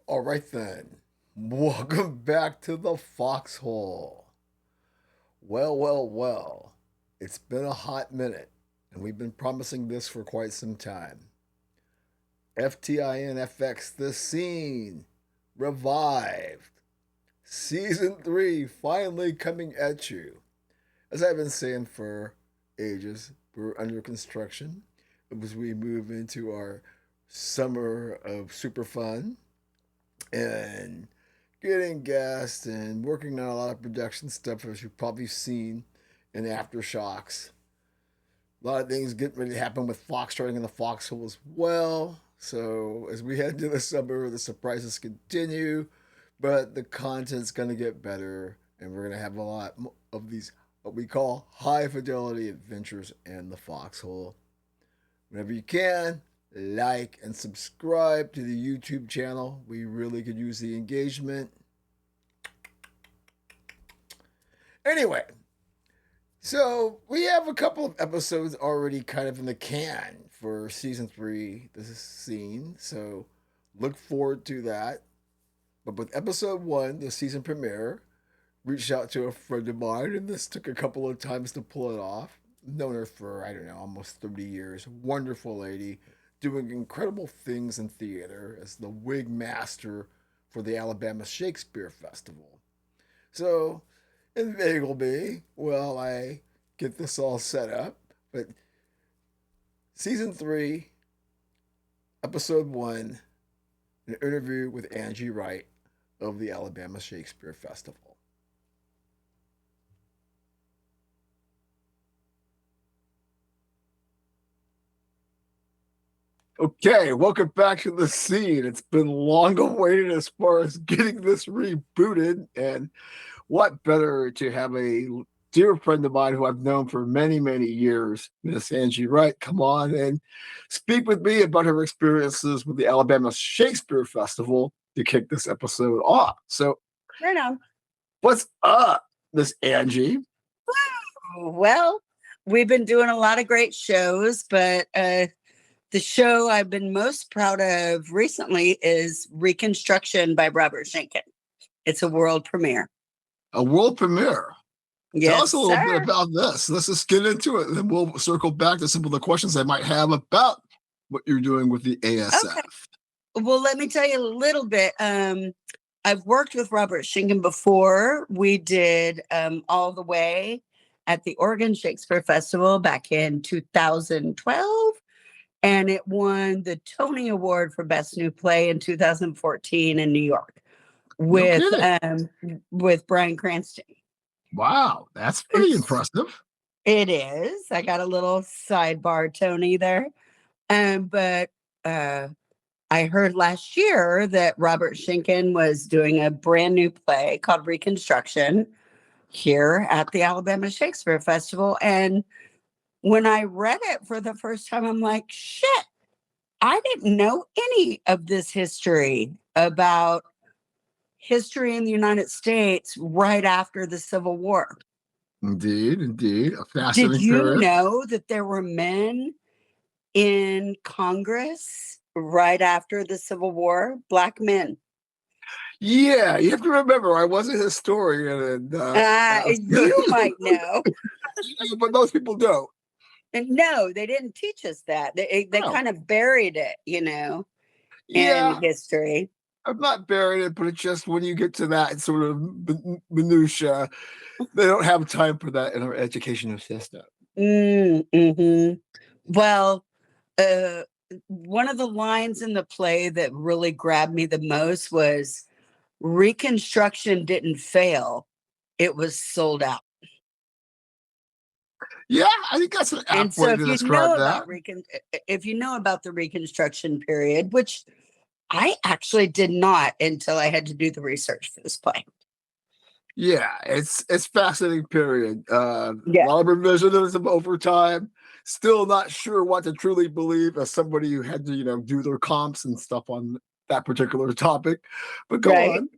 All right then. Welcome back to the foxhole. Well. It's been a hot minute, and we've been promising this for quite some time. FTINFX The Scene revived. Season 3 finally coming at you. As I've been saying for ages, we're under construction as we move into our summer of super fun and getting gassed and working on a lot of production stuff, as you've probably seen in Aftershocks. A lot of things getting ready to happen with Fox starting in the foxhole as well. So as we head to the summer, the surprises continue, but the content's going to get better, and we're going to have a lot of these what we call high fidelity adventures in the foxhole. Whenever you can, like and subscribe to the YouTube channel. We really could use the engagement. Anyway, so we have a couple of episodes already kind of in the can for season 3, this is scene. So look forward to that. But with episode 1, the season premiere, reached out to a friend of mine, and this took a couple of times to pull it off. Known her for, I don't know, almost 30 years. Wonderful lady, doing incredible things in theater as the wig master for the Alabama Shakespeare Festival. So, inveigle me while I get this all set up. But season 3, episode 1, an interview with Angie Wright of the Alabama Shakespeare Festival. Okay, welcome back to the scene. It's been long awaited as far as getting this rebooted, and what better to have a dear friend of mine who I've known for many, many years, Miss Angie Wright, come on and speak with me about her experiences with the Alabama Shakespeare Festival to kick this episode off. So, Right on. what's up, Miss Angie? Well, we've been doing a lot of great shows, but the show I've been most proud of recently is Reconstruction by Robert Schenken. It's a world premiere. A world premiere. Tell us Yes, a little bit sir. about this. Let's just get into it, and then we'll circle back to some of the questions I might have about what you're doing with the ASF. Okay. Well, let me tell you a little bit. I've worked with Robert Schenken before. We did All the Way at the Oregon Shakespeare Festival back in 2012. And it won the Tony Award for Best New Play in 2014 in New York with Bryan Cranston. Wow, that's pretty impressive. It is. I got a little sidebar, Tony, there. But I heard last year that Robert Schenken was doing a brand new play called Reconstruction here at the Alabama Shakespeare Festival. And when I read it for the first time, I'm like, shit, I didn't know any of this history about history in the United States right after the Civil War. Indeed. A fascinating Did you period. know that there were men in Congress right after the Civil War? Black men. Yeah, you have to remember, I was a historian, and You might know. but most people don't. And no, they didn't teach us that. They kind of buried it, in history. I'm not buried it, but it's just when you get to that sort of minutia, they don't have time for that in our educational system. Mm-hmm. Well, one of the lines in the play that really grabbed me the most was Reconstruction didn't fail. It was sold out. Yeah, I think that's an apt way to describe that. If you know about the Reconstruction period, which I actually did not until I had to do the research for this play. Yeah, it's fascinating period. A lot of revisionism over time. Still not sure what to truly believe as somebody who had to, do their comps and stuff on that particular topic. But go on.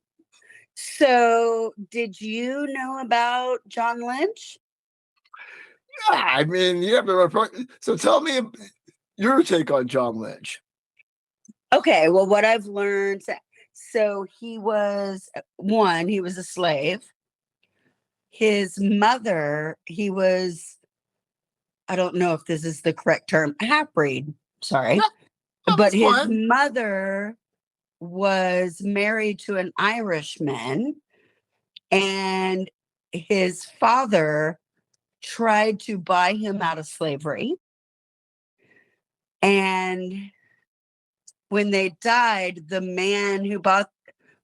So, did you know about John Lynch? Yeah, I mean, you have to report. So tell me your take on John Lynch. Okay, well, what I've learned, So he was he was a slave. His mother, he was, I don't know if this is the correct term, half breed. Sorry. Yeah, But that's his fine. mother was married to an Irishman, and his father tried to buy him out of slavery. And when they died, the man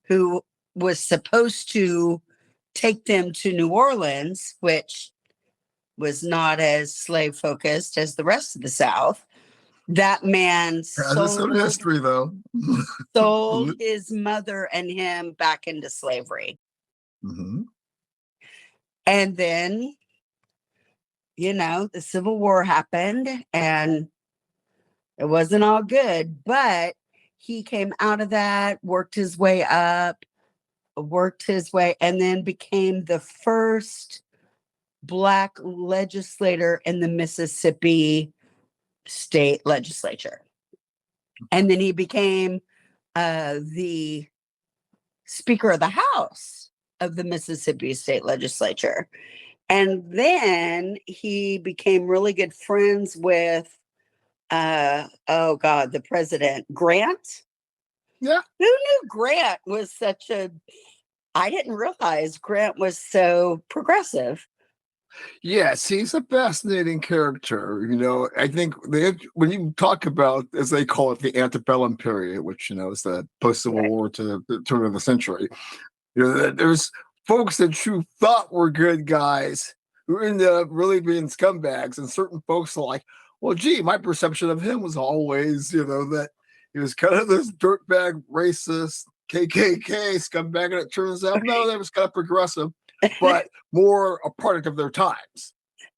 who was supposed to take them to New Orleans, which was not as slave focused as the rest of the South, that man Has its own history, though. sold his mother and him back into slavery. Mm-hmm. And then, the Civil War happened and it wasn't all good, but he came out of that, worked his way up, and then became the first Black legislator in the Mississippi state legislature. And then he became the Speaker of the House of the Mississippi state legislature. And then he became really good friends with, the president, Grant. Yeah. Who knew Grant was I didn't realize Grant was so progressive. Yes, he's a fascinating character. I think when you talk about, as they call it, the antebellum period, which is the post-Civil Right. War to the turn of the century, there's folks that you thought were good guys who ended up really being scumbags, and certain folks are like, well, gee, my perception of him was always, that he was kind of this dirtbag, racist, KKK scumbag, and it turns out, no, that was kind of progressive, but more a product of their times.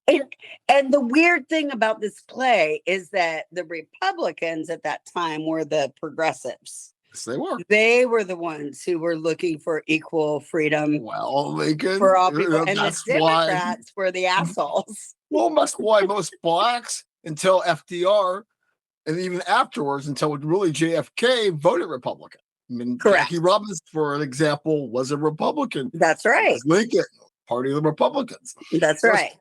And the weird thing about this play is that the Republicans at that time were the progressives. Yes, they were. They were the ones who were looking for equal freedom Well, Lincoln, for all people. And the that's why. Democrats were the assholes. Well, that's why most blacks until FDR, and even afterwards until really JFK, voted Republican. I mean, Correct. Jackie Robinson, for an example, was a Republican. That's right. Lincoln, party of the Republicans. That's right.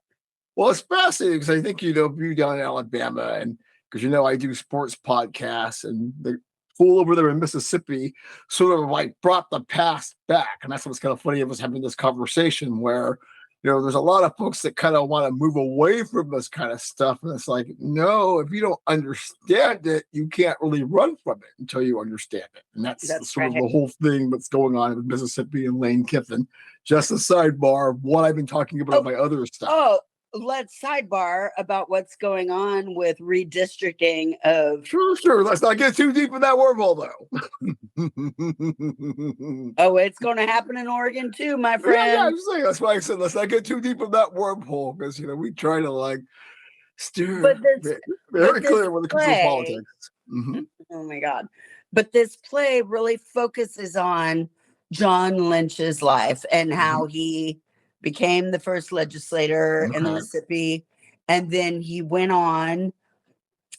Well, it's fascinating because I think, you down in Alabama, and because, I do sports podcasts, and the fool over there in Mississippi sort of like brought the past back. And that's what's kind of funny of us having this conversation where, there's a lot of folks that kind of want to move away from this kind of stuff. And it's like, no, if you don't understand it, you can't really run from it until you understand it. And that's sort of the whole thing that's going on in Mississippi and Lane Kiffin. Just a sidebar of what I've been talking about my other stuff. Oh, let's sidebar about what's going on with redistricting of. Sure. Let's not get too deep in that wormhole, though. Oh, it's going to happen in Oregon too, my friend. Yeah, I'm saying, that's why I said let's not get too deep in that wormhole, because we try to steer very clear when it comes to politics. Mm-hmm. Oh my God! But this play really focuses on John Lynch's life and how he became the first legislator in the Mississippi, and then he went on.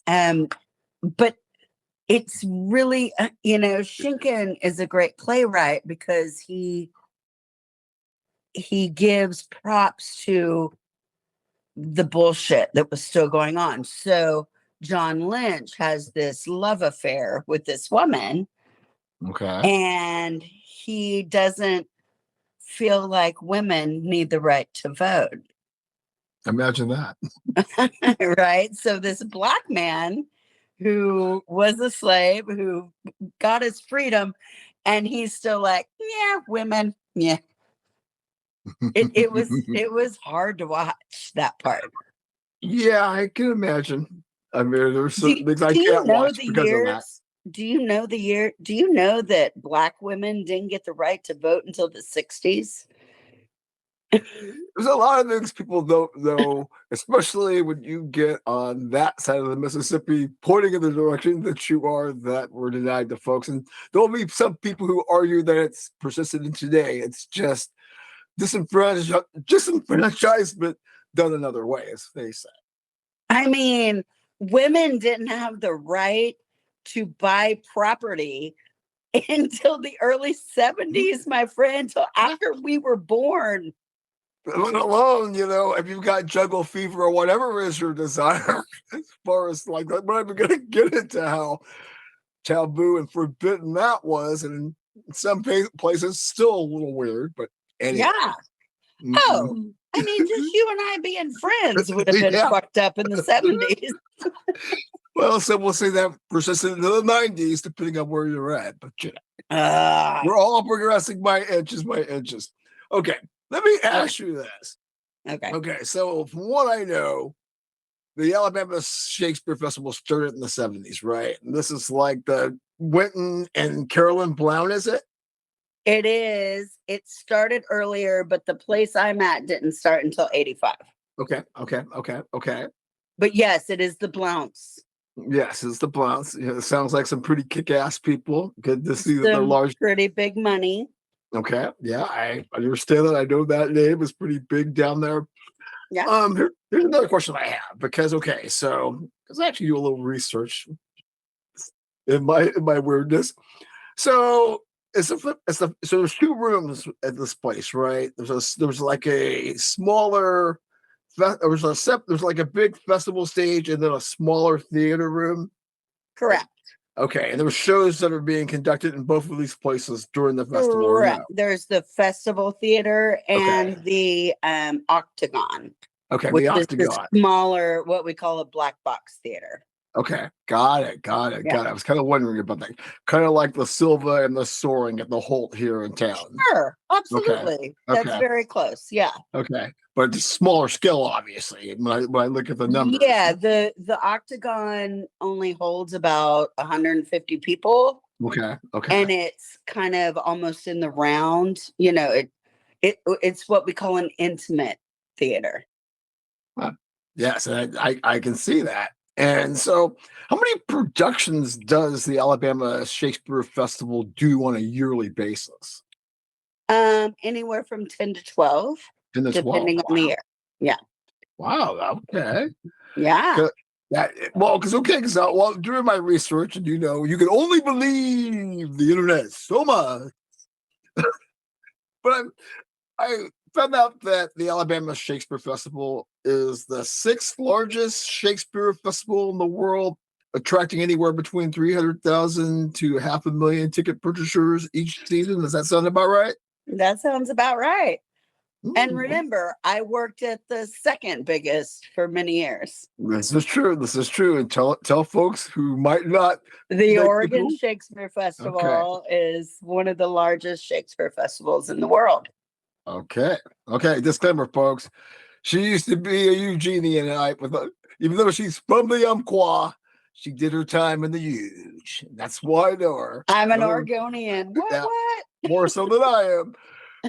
But it's really, Schinken is a great playwright because he gives props to the bullshit that was still going on. So John Lynch has this love affair with this woman. Okay. And he doesn't feel like women need the right to vote. Imagine that. Right? So this Black man who was a slave, who got his freedom, and he's still like, yeah, women, yeah. It was hard to watch that part. Yeah, I can imagine. I mean, there's certain things I can't watch because of that. Do you know the year? Do you know that Black women didn't get the right to vote until the 60s? There's a lot of things people don't know, especially when you get on that side of the Mississippi, pointing in the direction that you are, that were denied to folks. And there'll be some people who argue that it's persistent in today. It's just disenfranchisement done another way, as they say. I mean, women didn't have the right to buy property until the early 70s, my friend, till after we were born. Let alone, if you've got jungle fever or whatever is your desire, as far as like, I'm not even going to get into how taboo and forbidden that was. And in some places, still a little weird, but anyway. Yeah. Oh, Mhm. I mean, just you and I being friends would have been Yeah. fucked up in the 70s. Well, so we'll see that persisted into the 90s, depending on where you're at. But Uh, we're all progressing by inches. Okay, let me ask you this. okay. Okay, so from what I know, the Alabama Shakespeare Festival started in the 70s, right? And this is like the Winton and Carolyn Blount, is it? It is. It started earlier, but the place I'm at didn't start until 85. Okay. But yes, it is the Blounts. Yes, it's the Blounts. It sounds like some pretty kick-ass people. Good to see that they're Some large. pretty big money. Okay, yeah, I understand that. I know that name is pretty big down there. Yeah. Here's another question I have because so because I actually do a little research in my weirdness. So so there's two rooms at this place, right? There's like a smaller there's like a big festival stage and then a smaller theater room. Correct. Okay, and there were shows that are being conducted in both of these places during the festival, or Correct. no? There's the Festival Theater Okay, and the Octagon, okay, which the is the Octagon. smaller, what we call a black box theater. Okay, got it, got it, Yeah. got it. I was kind of wondering about that. Kind of like the Silva and the Soaring at the Holt here in town. Sure. Okay, Absolutely. That's okay, very close. Yeah. okay. But it's smaller scale, obviously, when I look at the numbers. Yeah. The Octagon only holds about 150 people, Okay. and it's kind of almost in the round. It's what we call an intimate theater. Huh. Yes, and I can see that. And so, how many productions does the Alabama Shakespeare Festival do on a yearly basis? Anywhere from 10 to 12, 10 to 12. depending on the year. Yeah. Wow. Okay. Yeah. 'Cause well, during my research, and you can only believe the internet so much, but I found out that the Alabama Shakespeare Festival is the sixth largest Shakespeare festival in the world, attracting anywhere between 300,000 to half a million ticket purchasers each season. Does that sound about right? That sounds about right. And Mm, remember, I worked at the second biggest for many years. this is true. This is true. And tell folks who might not The make the Oregon go. Shakespeare Okay. Festival is one of the largest Shakespeare festivals in the world. Okay. Okay. Disclaimer, folks. She used to be a Eugenianite, even though she's from the Umpqua, she did her time in the Huge. That's why I know her. I'm I an know her Oregonian. What? more so than I am.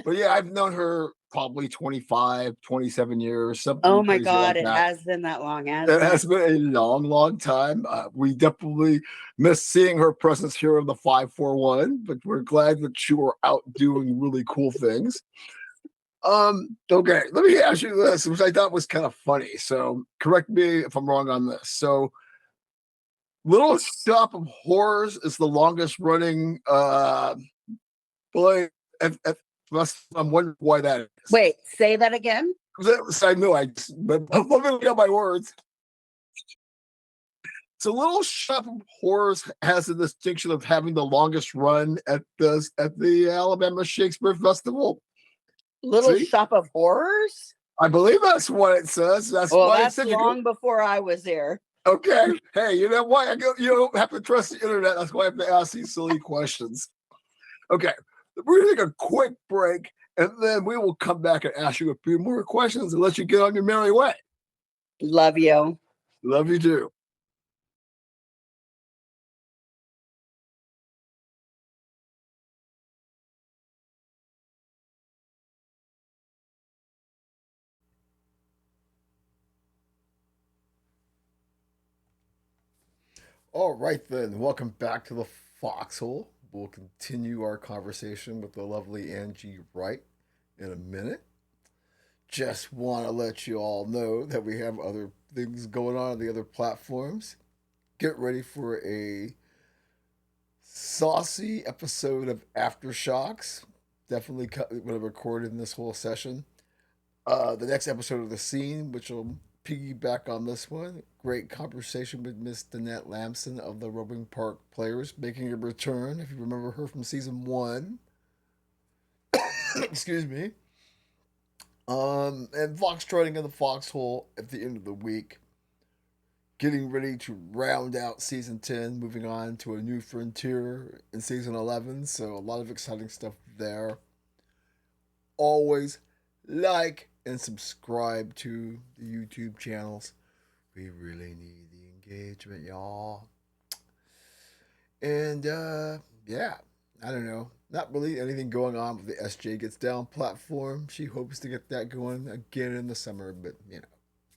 But yeah, I've known her probably 25, 27 years, Oh something my crazy God, like it that. has been that long, It hasn't it? has been a long, long time. We definitely miss seeing her presence here in the 541, but we're glad that you are out doing really cool things. Okay, let me ask you this, which I thought was kind of funny. So correct me if I'm wrong on this. So Little Shop of Horrors is the longest running play at I'm wondering why that is. Wait, say that again. I know but let me look at my words. So Little Shop of Horrors has the distinction of having the longest run at the Alabama Shakespeare Festival. Little See? Shop of Horrors? I believe that's what it says. That's Well, why I that's said you go. long before I was here. Okay. Hey, you know why you don't have to trust the internet. That's why I have to ask these silly questions. Okay. We're gonna take a quick break and then we will come back and ask you a few more questions and let you get on your merry way. Love you. Love you too. All right, then. Welcome back to the Foxhole. We'll continue our conversation with the lovely Angie Wright in a minute. Just want to let you all know that we have other things going on the other platforms. Get ready for a saucy episode of Aftershocks. Definitely would have recorded in this whole session. The next episode of The Scene, which will piggyback on this one. Great conversation with Miss Danette Lamson of the Roving Park Players, making a return, if you remember her from season one. Excuse me. And Foxtrotting in the Foxhole at the end of the week. Getting ready to round out season 10, moving on to a new frontier in season 11. So, a lot of exciting stuff there. Always like and subscribe to the YouTube channels. We really need the engagement, y'all. And, yeah, I don't know. Not really anything going on with the SJ Gets Down platform. She hopes to get that going again in the summer, but,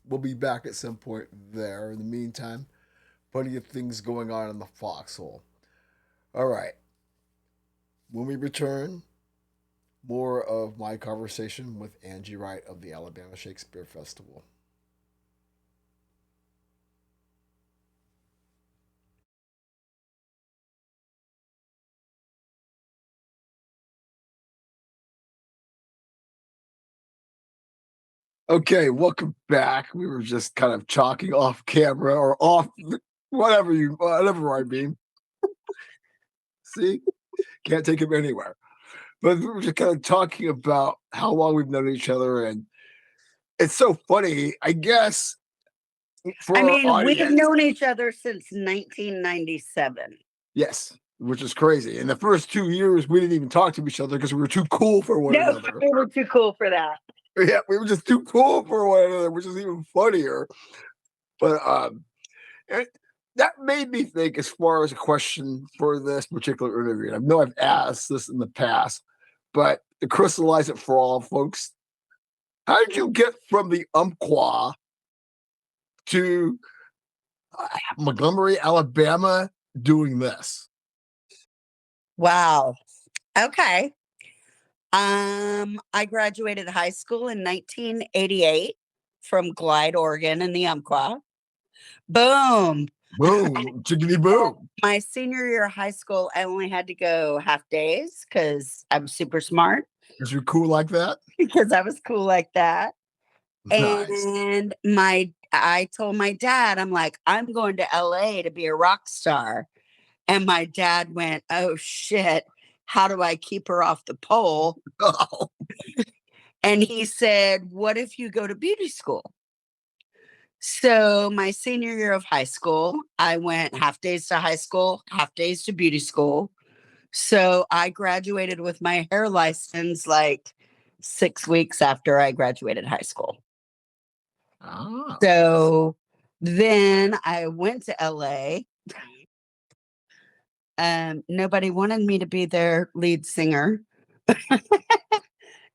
we'll be back at some point there. In the meantime, plenty of things going on in the foxhole. All right. When we return, more of my conversation with Angie Wright of the Alabama Shakespeare Festival. Okay, welcome back. We were just kind of talking off camera or off whatever I mean. See, can't take him anywhere. But we were just kind of talking about how long we've known each other, and it's so funny. I guess for I our mean, we've audience, known each other since 1997. yes, which is crazy. In the first 2 years, we didn't even talk to each other because we were too cool for one No, another. we were too cool for that. Yeah, we were just too cool for one another, which is even funnier. But it, that made me think, as far as a question for this particular interview. I know I've asked this in the past, but to crystallize it for all folks, how did you get from the Umpqua to Montgomery, Alabama, doing this? Wow. Okay. I graduated high school in 1988 from Glide, Oregon in the Umpqua. Boom. Boom, chickadee boom. My senior year of high school, I only had to go half days because I'm super smart Is you cool like that? because I was cool like that. Nice. And I told my dad, I'm like, I'm going to LA to be a rock star. And my dad went, oh shit, how do I keep her off the pole? Oh, And he said, what if you go to beauty school? So my senior year of high school, I went half days to high school, half days to beauty school. So I graduated with my hair license like 6 weeks after I graduated high school. oh. So then I went to LA. Nobody wanted me to be their lead singer.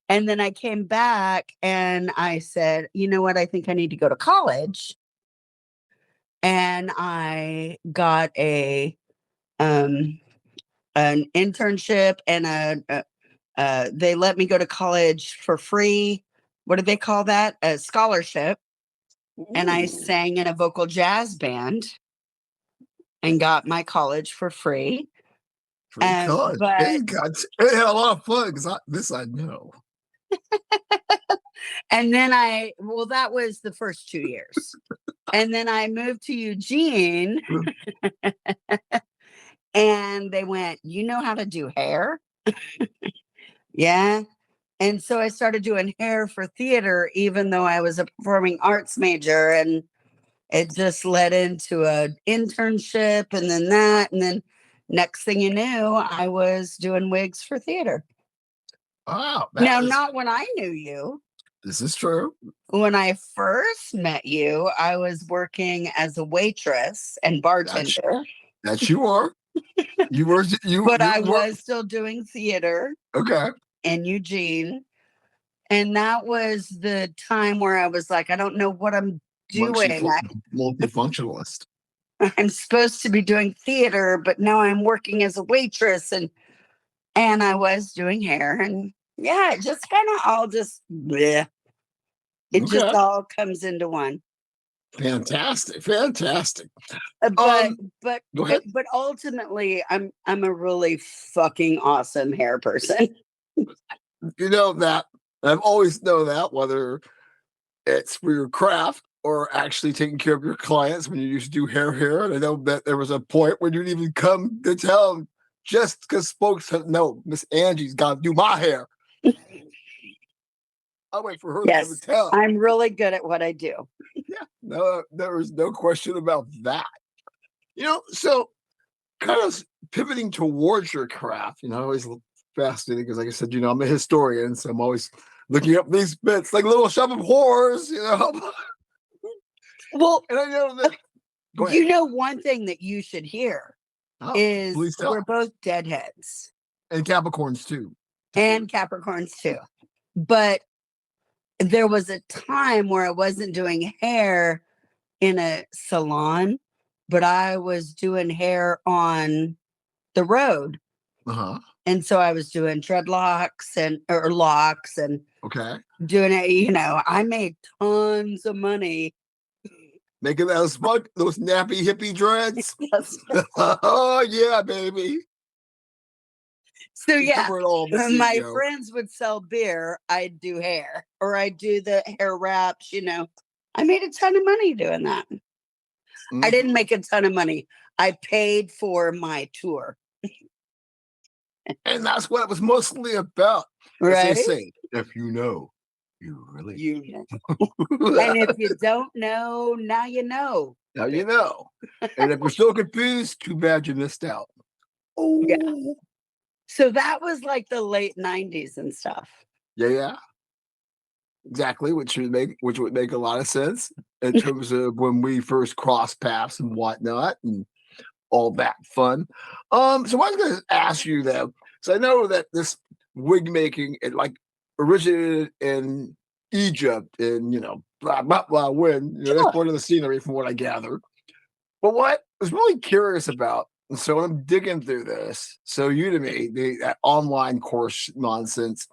And then I came back and I said, you know what? I think I need to go to college. And I got um, an internship and they let me go to college for free. What do they call that? A scholarship. And I Ooh, sang in a vocal jazz band and got my college for free. free college. But It had a lot of fun because this I know. and then well, that was the first 2 years. And then I moved to Eugene and they went, you know how to do hair? Yeah. And so I started doing hair for theater, even though I was a performing arts major. And it just led into an internship and then that. And then next thing you knew, I was doing wigs for theater. Wow, Now, not when I knew you. this is true. When I first met you, I was working as a waitress and That's bartender, that you are. but You I were was still doing theater okay. in Eugene. And that was the time where I was like, I don't know what I'm doing. Multifunctionalist. I'm supposed to be doing theater, but now I'm working as a waitress and I was doing hair. And yeah, it just kind of all just bleh. It just Okay. all comes into one. Fantastic. Fantastic. But Um, but Go ahead. but ultimately, I'm a really fucking awesome hair person. You know that I've always known that, whether it's for your craft or actually taking care of your clients when you used to do hair. And I know that there was a point when you didn't even come to tell them just because folks said, no, Miss Angie's got to do my hair. I'll wait for her to come and Yes, tell. I'm really good at what I do. Yeah, no, there was no question about that. So kind of pivoting towards your craft, I always look fascinating because, like I said, I'm a historian, so I'm always looking up these bits like Little Shop of Horrors. Well, And I know that. Go ahead. one thing that you should hear Oh, is please we're tell. both deadheads And Capricorns too. and Capricorns too. But there was a time where I wasn't doing hair in a salon, but I was doing hair on the road. Uh-huh. And so I was doing dreadlocks or locks and Okay. doing it. I made tons of money. Making those nappy hippie dreads. Oh yeah, baby. So You yeah, cover it all in the my CEO. friends would sell beer. I'd do hair or I'd do the hair wraps. I made a ton of money doing that. I didn't make a ton of money. I paid for my tour. And that's what it was mostly about. As they Right? say, if you know, you really You and if you don't know, now you know. now you know. And if you're still confused, too bad you missed out. Yeah. Oh So that was like the late 90s and stuff. yeah. Exactly, which would make a lot of sense in terms of when we first crossed paths and whatnot and all that fun. So I was gonna ask you though, so I know that this wig making it like originated in Egypt and blah blah blah when that's Sure. part of the scenery from what I gathered. But what I was really curious about, and so I'm digging through this. So Udemy, that online course nonsense,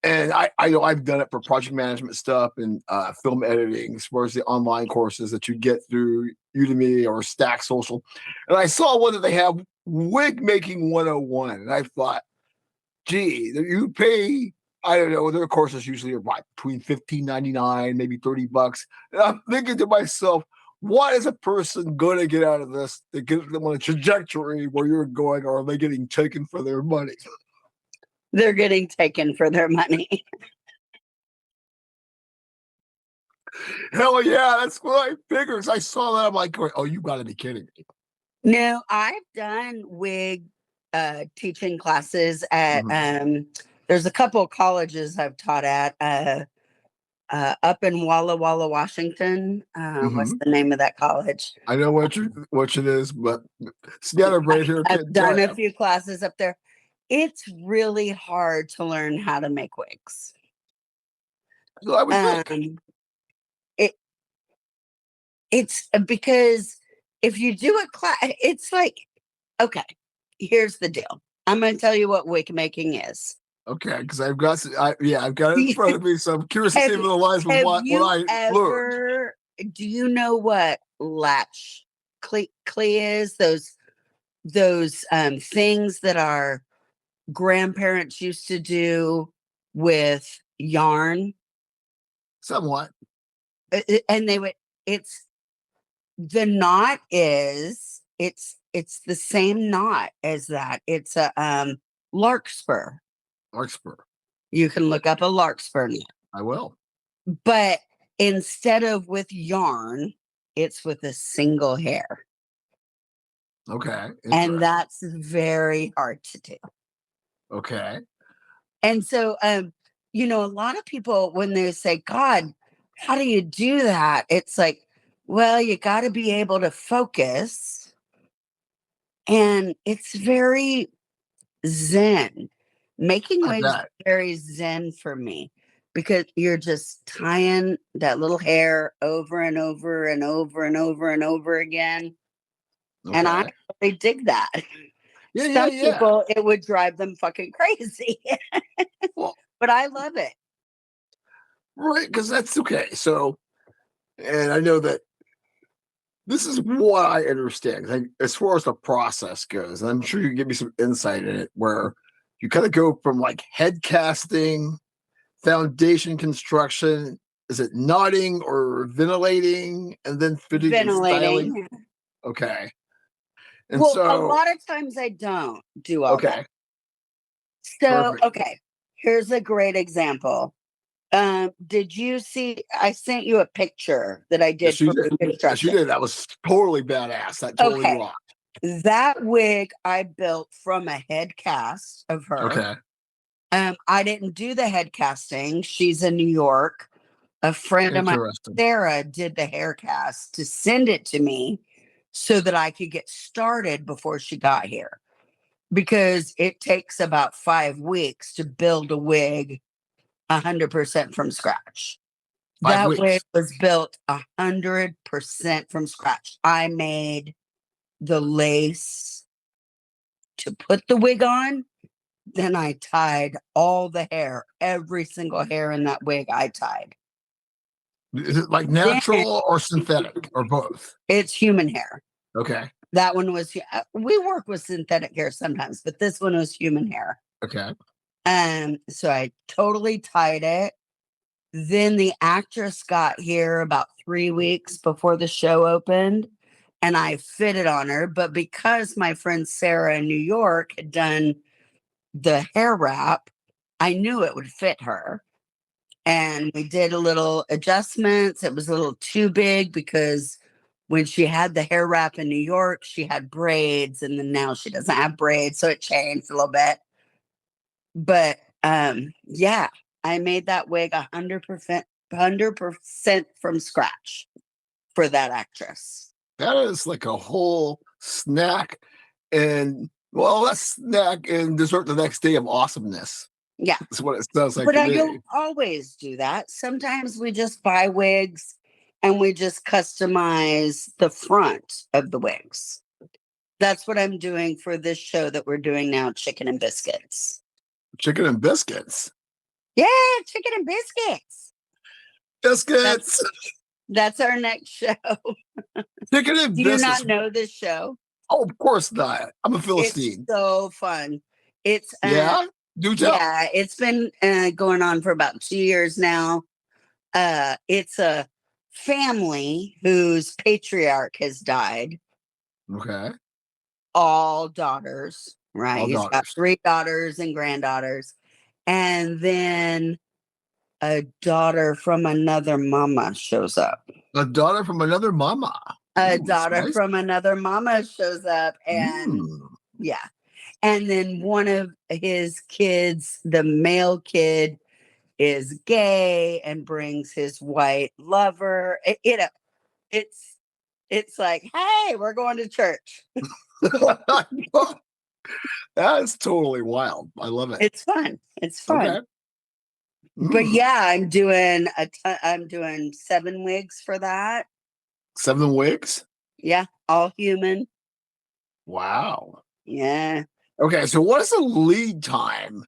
and I know I've done it for project management stuff and film editing, as far as the online courses that you get through Udemy or Stack Social. And I saw one that they have wig making 101. And I thought, gee, you pay, I don't know, their courses usually are between $15.99, maybe $30. And I'm thinking to myself, what is a person going to get out of this to get them on a trajectory where you're going, or are they getting taken for their money? They're getting taken for their money. Hell yeah, that's what I figured. I saw that. I'm like, oh, you got to be kidding me. No, I've done wig teaching classes at there's a couple of colleges I've taught at up in Walla Walla, Washington. What's Mm-hmm. the name of that college? I know what it is, but scatterbrain here I've can't tell done a you. few classes up there. It's really hard to learn how to make wigs. So I would think. Um, it it's because if you do a class, it's like, okay, here's the deal. I'm going to tell you what wig making is. Okay, because I've got it in front of me, so I'm curious to see if it aligns with Have what you I learned. ever? Do you know what latch clee is? Those things that our grandparents used to do with yarn, Somewhat. and they would. It's the knot is it's the same knot as that. It's a larkspur. Larkspur. You can look up a larkspur knot. I will. But instead of with yarn, it's with a single hair. Okay. And Interesting. that's very hard to do. Okay. And so a lot of people when they say, God, how do you do that? It's like, well, you got to be able to focus. And it's very zen. Making I wigs is bet. very zen for me because you're just tying that little hair over and over and over and over and over again. And I Okay. really dig that. Yeah, yeah, Some yeah. people, it would drive them fucking crazy, Well, but I love it. right, because that's okay. So, and I know that this is what I understand. Like, as far as the process goes, and I'm sure you can give me some insight in it, where you kind of go from like head casting, foundation construction. Is it knotting or ventilating, and then fitting and styling? Ventilating. Okay, and Well, a so lot of times I don't do all that. okay, So, perfect. okay, here's a great example. Did you see? I sent you a picture that I did Yes, you for did. Yes, you reconstruction. did. That was totally badass. That totally Okay, rocked. that wig I built from a head cast of her. Okay, I didn't do the head casting. She's in New York. A friend of mine, interesting. Sarah, did the hair cast to send it to me so that I could get started before she got here. Because it takes about 5 weeks to build a wig 100% from scratch. Five That wig weeks. was built 100% from scratch. I made the lace to put the wig on. Then I tied all the hair, every single hair in that wig I tied. Is it like Then natural or synthetic or both? it's human hair. Okay. That one was, we work with synthetic hair sometimes, but this one was human hair. Okay. So I totally tied it. Then the actress got here about 3 weeks before the show opened, and I fitted on her. But because my friend Sarah in New York had done the hair wrap, I knew it would fit her. And we did a little adjustments. It was a little too big because when she had the hair wrap in New York, she had braids, and then now she doesn't have braids. So it changed a little bit. But yeah, I made that wig 100% from scratch for that actress. That is like a whole snack and well, that's snack and dessert the next day of awesomeness. Yeah. That's what it sounds like But to I don't me. always do that. Sometimes we just buy wigs and we just customize the front of the wigs. That's what I'm doing for this show that we're doing now, Chicken and Biscuits. Chicken and biscuits. Yeah, Chicken and Biscuits. That's Biscuits. that's our next show. Chicken and Do you biscuits. not know this show? Oh, of course not. I'm a It's Philistine. so fun. It's Yeah. Do tell. yeah, it's been going on for about 2 years now. It's a family whose patriarch has died, Okay. all daughters, right? All He's got daughters. 3 daughters and granddaughters. And then a daughter from another mama shows up. A daughter from another mama. A Ooh, that's daughter nice. from another mama shows up. And Mm. yeah. And then one of his kids, the male kid, is gay and brings his white lover. It's it's like, hey, we're going to church. That's totally wild. I love it. It's fun. It's fun. Okay. But Mm. yeah, I'm doing 7 wigs for that. 7 wigs? Yeah, all human. Wow. Yeah. Okay, so what is the lead time?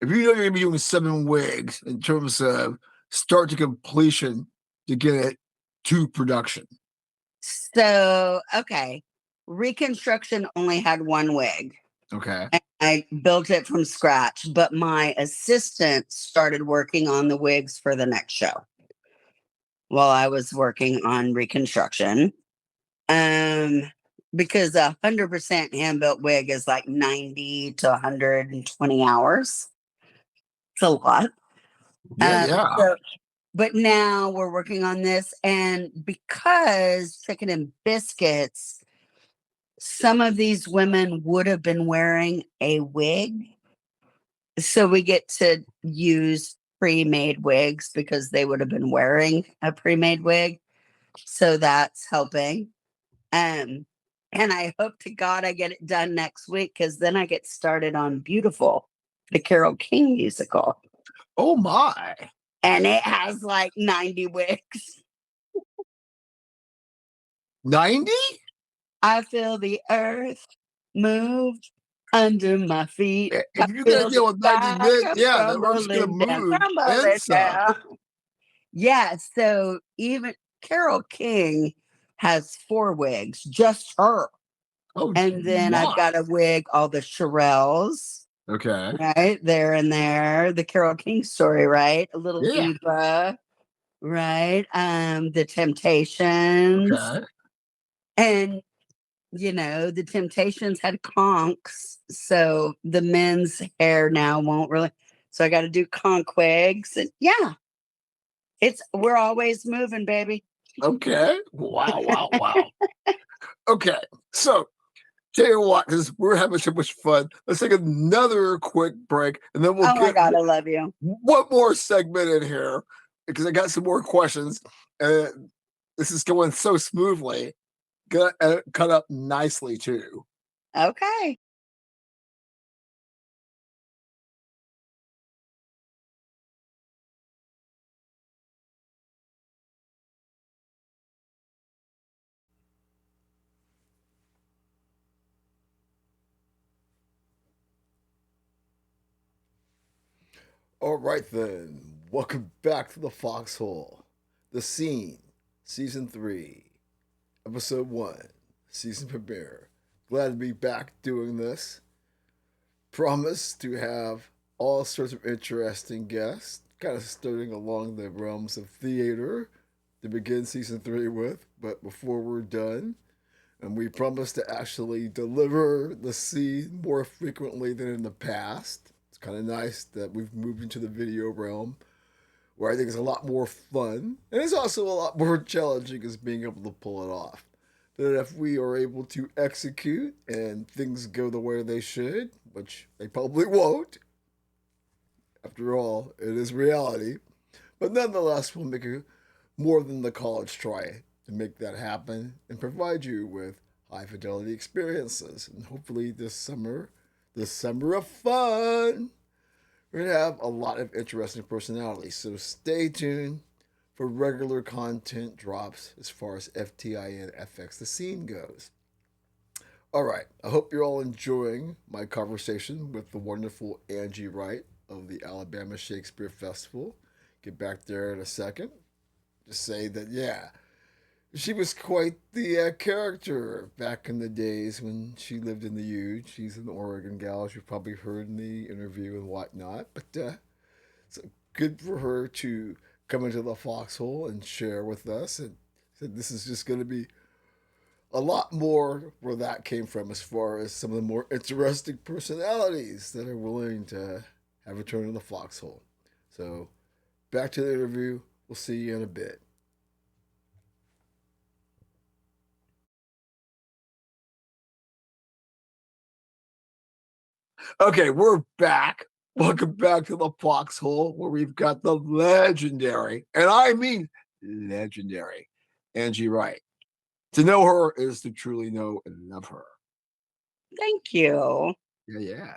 If you know you're gonna be doing 7 wigs in terms of start to completion to get it to production. So, okay. Reconstruction only had 1 wig. Okay. I built it from scratch, but my assistant started working on the wigs for the next show while I was working on reconstruction. Um, because 100% hand built wig is like 90 to 120 hours. It's a lot. Yeah, yeah. So, but now we're working on this, and because Chicken and Biscuits, some of these women would have been wearing a wig. So we get to use pre-made wigs because they would have been wearing a pre-made wig. So that's helping. Um, and I hope to God I get it done next week because then I get started on Beautiful, the Carole King musical. Oh my. And it has like 90 wigs. 90? I feel the earth move under my feet. I If you're gonna feel the deal with 90 sky wigs, come yeah, the earth's gonna crumbling down, move and crumbling some. down. Yeah, so even Carole King has 4 wigs, just her. Oh And then I've my. got to wig all the Shirelles, Okay. right? There and there. The Carole King story, right? A little Yeah. Eva, right? The Temptations. Okay. And the Temptations had conchs, so the men's hair now won't really. So I got to do conch wigs, and yeah, we're always moving, baby. Okay. Wow. Wow. Wow. Okay. So tell you what, because we're having so much fun, let's take another quick break, and then we'll Oh my get God, I love you. one more segment in here because I got some more questions. And this is going so smoothly. Gonna cut up nicely too. Okay. All right then. Welcome back to the Foxhole. The Scene, Season 3, Episode 1, Season Premiere. Glad to be back doing this. Promise to have all sorts of interesting guests, kind of starting along the realms of theater to begin Season 3 with. But before we're done, and we promise to actually deliver the scene more frequently than in the past. It's kind of nice that we've moved into the video realm where I think it's a lot more fun and it's also a lot more challenging as being able to pull it off. That if we are able to execute and things go the way they should, which they probably won't, after all, it is reality, but nonetheless, we'll make a more than the college try to make that happen and provide you with high fidelity experiences. And hopefully this summer of fun, we're gonna have a lot of interesting personalities. So stay tuned for regular content drops as far as FTINFX the scene goes. All right, I hope you're all enjoying my conversation with the wonderful Angie Wright of the Alabama Shakespeare Festival. Get back there in a second. Just say that, yeah, she was quite the character back in the days when she lived in the U. She's an Oregon gal, as you've probably heard in the interview and whatnot. But it's good for her to come into the foxhole and share with us. And said this is just going to be a lot more where that came from as far as some of the more interesting personalities that are willing to have a turn in the foxhole. So back to the interview. We'll see you in a bit. Okay, we're back. Welcome back to the foxhole where we've got the legendary, and I mean legendary, Angie Wright. To know her is to truly know and love her. Thank you. Yeah, yeah.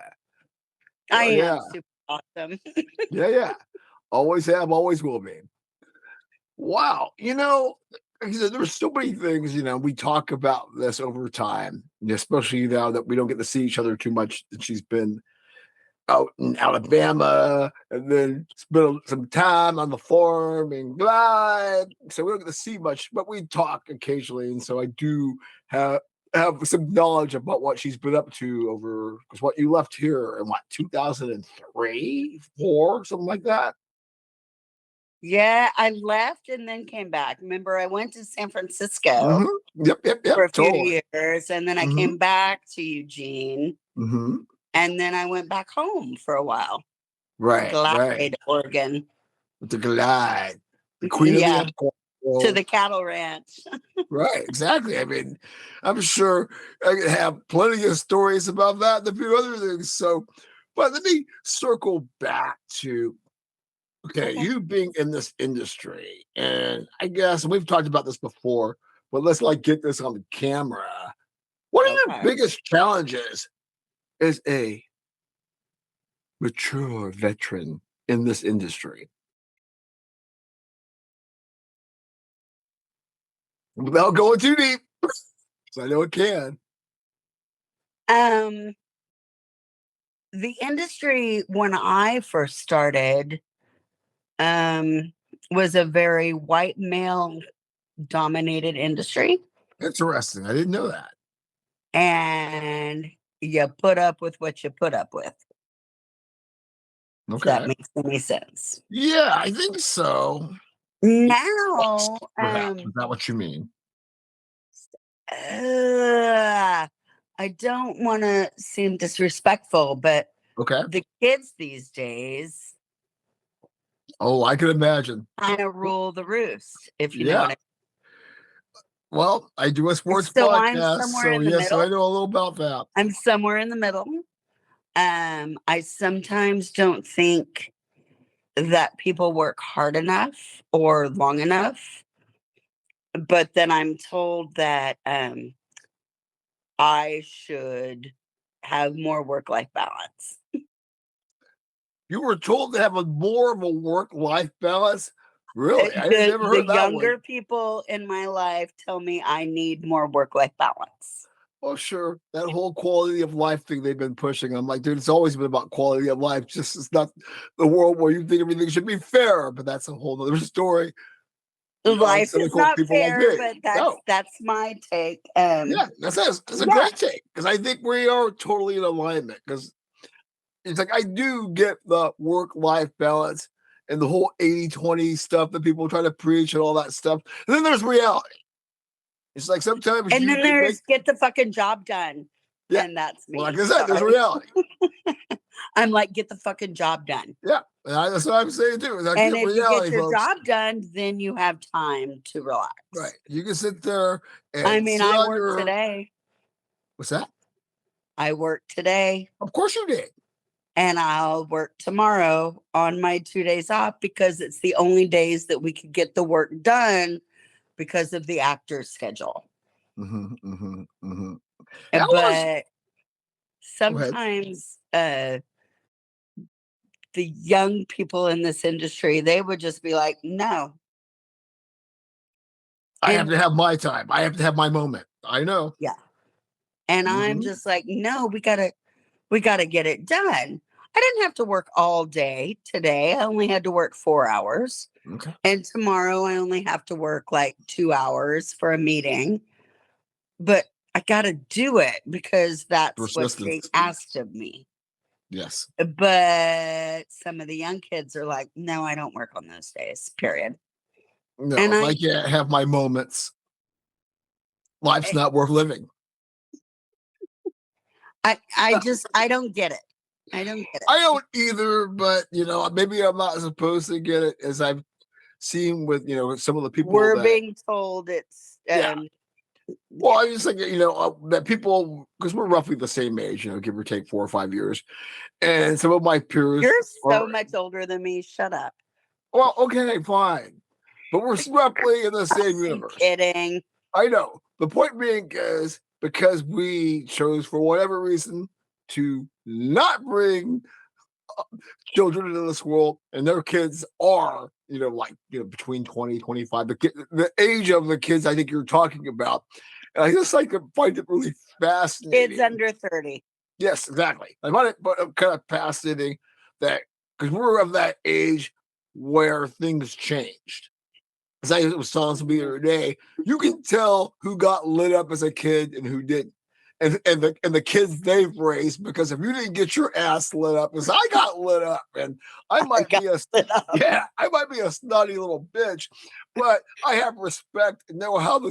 I Oh, am yeah. super awesome. Yeah, yeah. Always have, always will be. Wow. Like I said, there's so many things, we talk about this over time, especially now that we don't get to see each other too much. That she's been out in Alabama and then spent some time on the farm and blah. So we don't get to see much, but we talk occasionally. And so I do have some knowledge about what she's been up to over because what you left here in what 2003, 4, something like that. Yeah, I left and then came back. Remember, I went to San Francisco Yep, yep, yep. for a few Totally. years, and then I hmm came back to Eugene, hmm and then I went back home for a while. Right, right. Glide, Oregon. The glide, the queen of the Yeah, to empire. the cattle ranch. Right, exactly. I mean, I'm sure I could have plenty of stories about that and a few other things. So, but let me circle back to okay, Okay. you being in this industry, and I guess we've talked about this before, but let's like get this on the camera. What are your Okay. biggest challenges as a mature veteran in this industry? Without going too deep, because I know it can. Um, the industry when I first started, um, was a very white male dominated industry. Interesting. I didn't know that. and you put up with what you put up with. If that Okay. makes any sense. Yeah, I think so. Now, Perhaps. Is that what you mean? I don't want to seem disrespectful, but Okay. the kids these days Oh, I can imagine. kind of rule the roost, if you know Yeah. what I Well, I do a mean. sports So I'm podcast, somewhere so in the yes, I middle. know a little about that. I'm somewhere in the middle. I sometimes don't think that people work hard enough or long enough, but then I'm told that I should have more work life balance. You were told to have a more of a work-life balance? Really? I The never heard that one. younger people in my life tell me I need more work life balance. Well, sure. That whole quality of life thing they've been pushing. I'm like, dude, it's always been about quality of life. Just it's not the world where you think everything should be fair, but that's a whole other story. On Life is cynical not people like fair, me. but No. that's my take. Yeah, that's a Yeah, great take because I think we are totally in alignment because it's like I do get the work-life balance and the whole 80-20 stuff that people try to preach and all that stuff. And then there's reality. It's like sometimes and you then can make there's get the fucking job done, yeah. and that's Well, like me. I said, there's Sorry, reality. I'm like get the fucking job done. Yeah, that's what I'm saying too. Is I And get if you get reality, your folks. job done, then you have time to Right. relax. You can sit there I and mean, sit I on work your today. what's that? I work today. Of course you did. And I'll work tomorrow on my 2 days off because it's the only days that we could get the work done because of the actor's schedule. That was But go ahead. sometimes the young people in this industry, they would just be like, no. I have And to have my time. I have to have my moment. I know. yeah. And I'm Mhm. just like, no, we gotta get it done. I didn't have to work all day today. I only had to work 4 hours. Okay. And tomorrow I only have to work like 2 hours for a meeting. But I gotta do it because that's what's being Persistence. asked of me. Yes. But some of the young kids are like, no, I don't work on those days, period. No, And if I can't have my moments, life's eh, not worth living. I don't get it. I don't get it. I don't either, but maybe I'm not supposed to get it as I've seen with some of the people We're that being told it's yeah. yeah. Well, I just think that people because we're roughly the same age, give or take 4 or 5 years, and some of my peers You're are so much older than me. Shut up. well, okay, fine, but we're roughly in the same I'm universe. kidding. I know. The point being is because we chose for whatever reason to not bring children into this world and their kids are between 20 25 the age of the kids I think you're talking about and I just like to find it really Kids fascinating. under 30. Yes, exactly. I find it but kind of fascinating that because we're of that age where things changed as I was telling somebody the Mhm. other day, you can tell who got lit up as a kid and who didn't. And the kids they've raised because if you didn't get your ass lit up as I got lit up and I I might got be a it up. yeah I might be a snotty little bitch but I have respect and know how to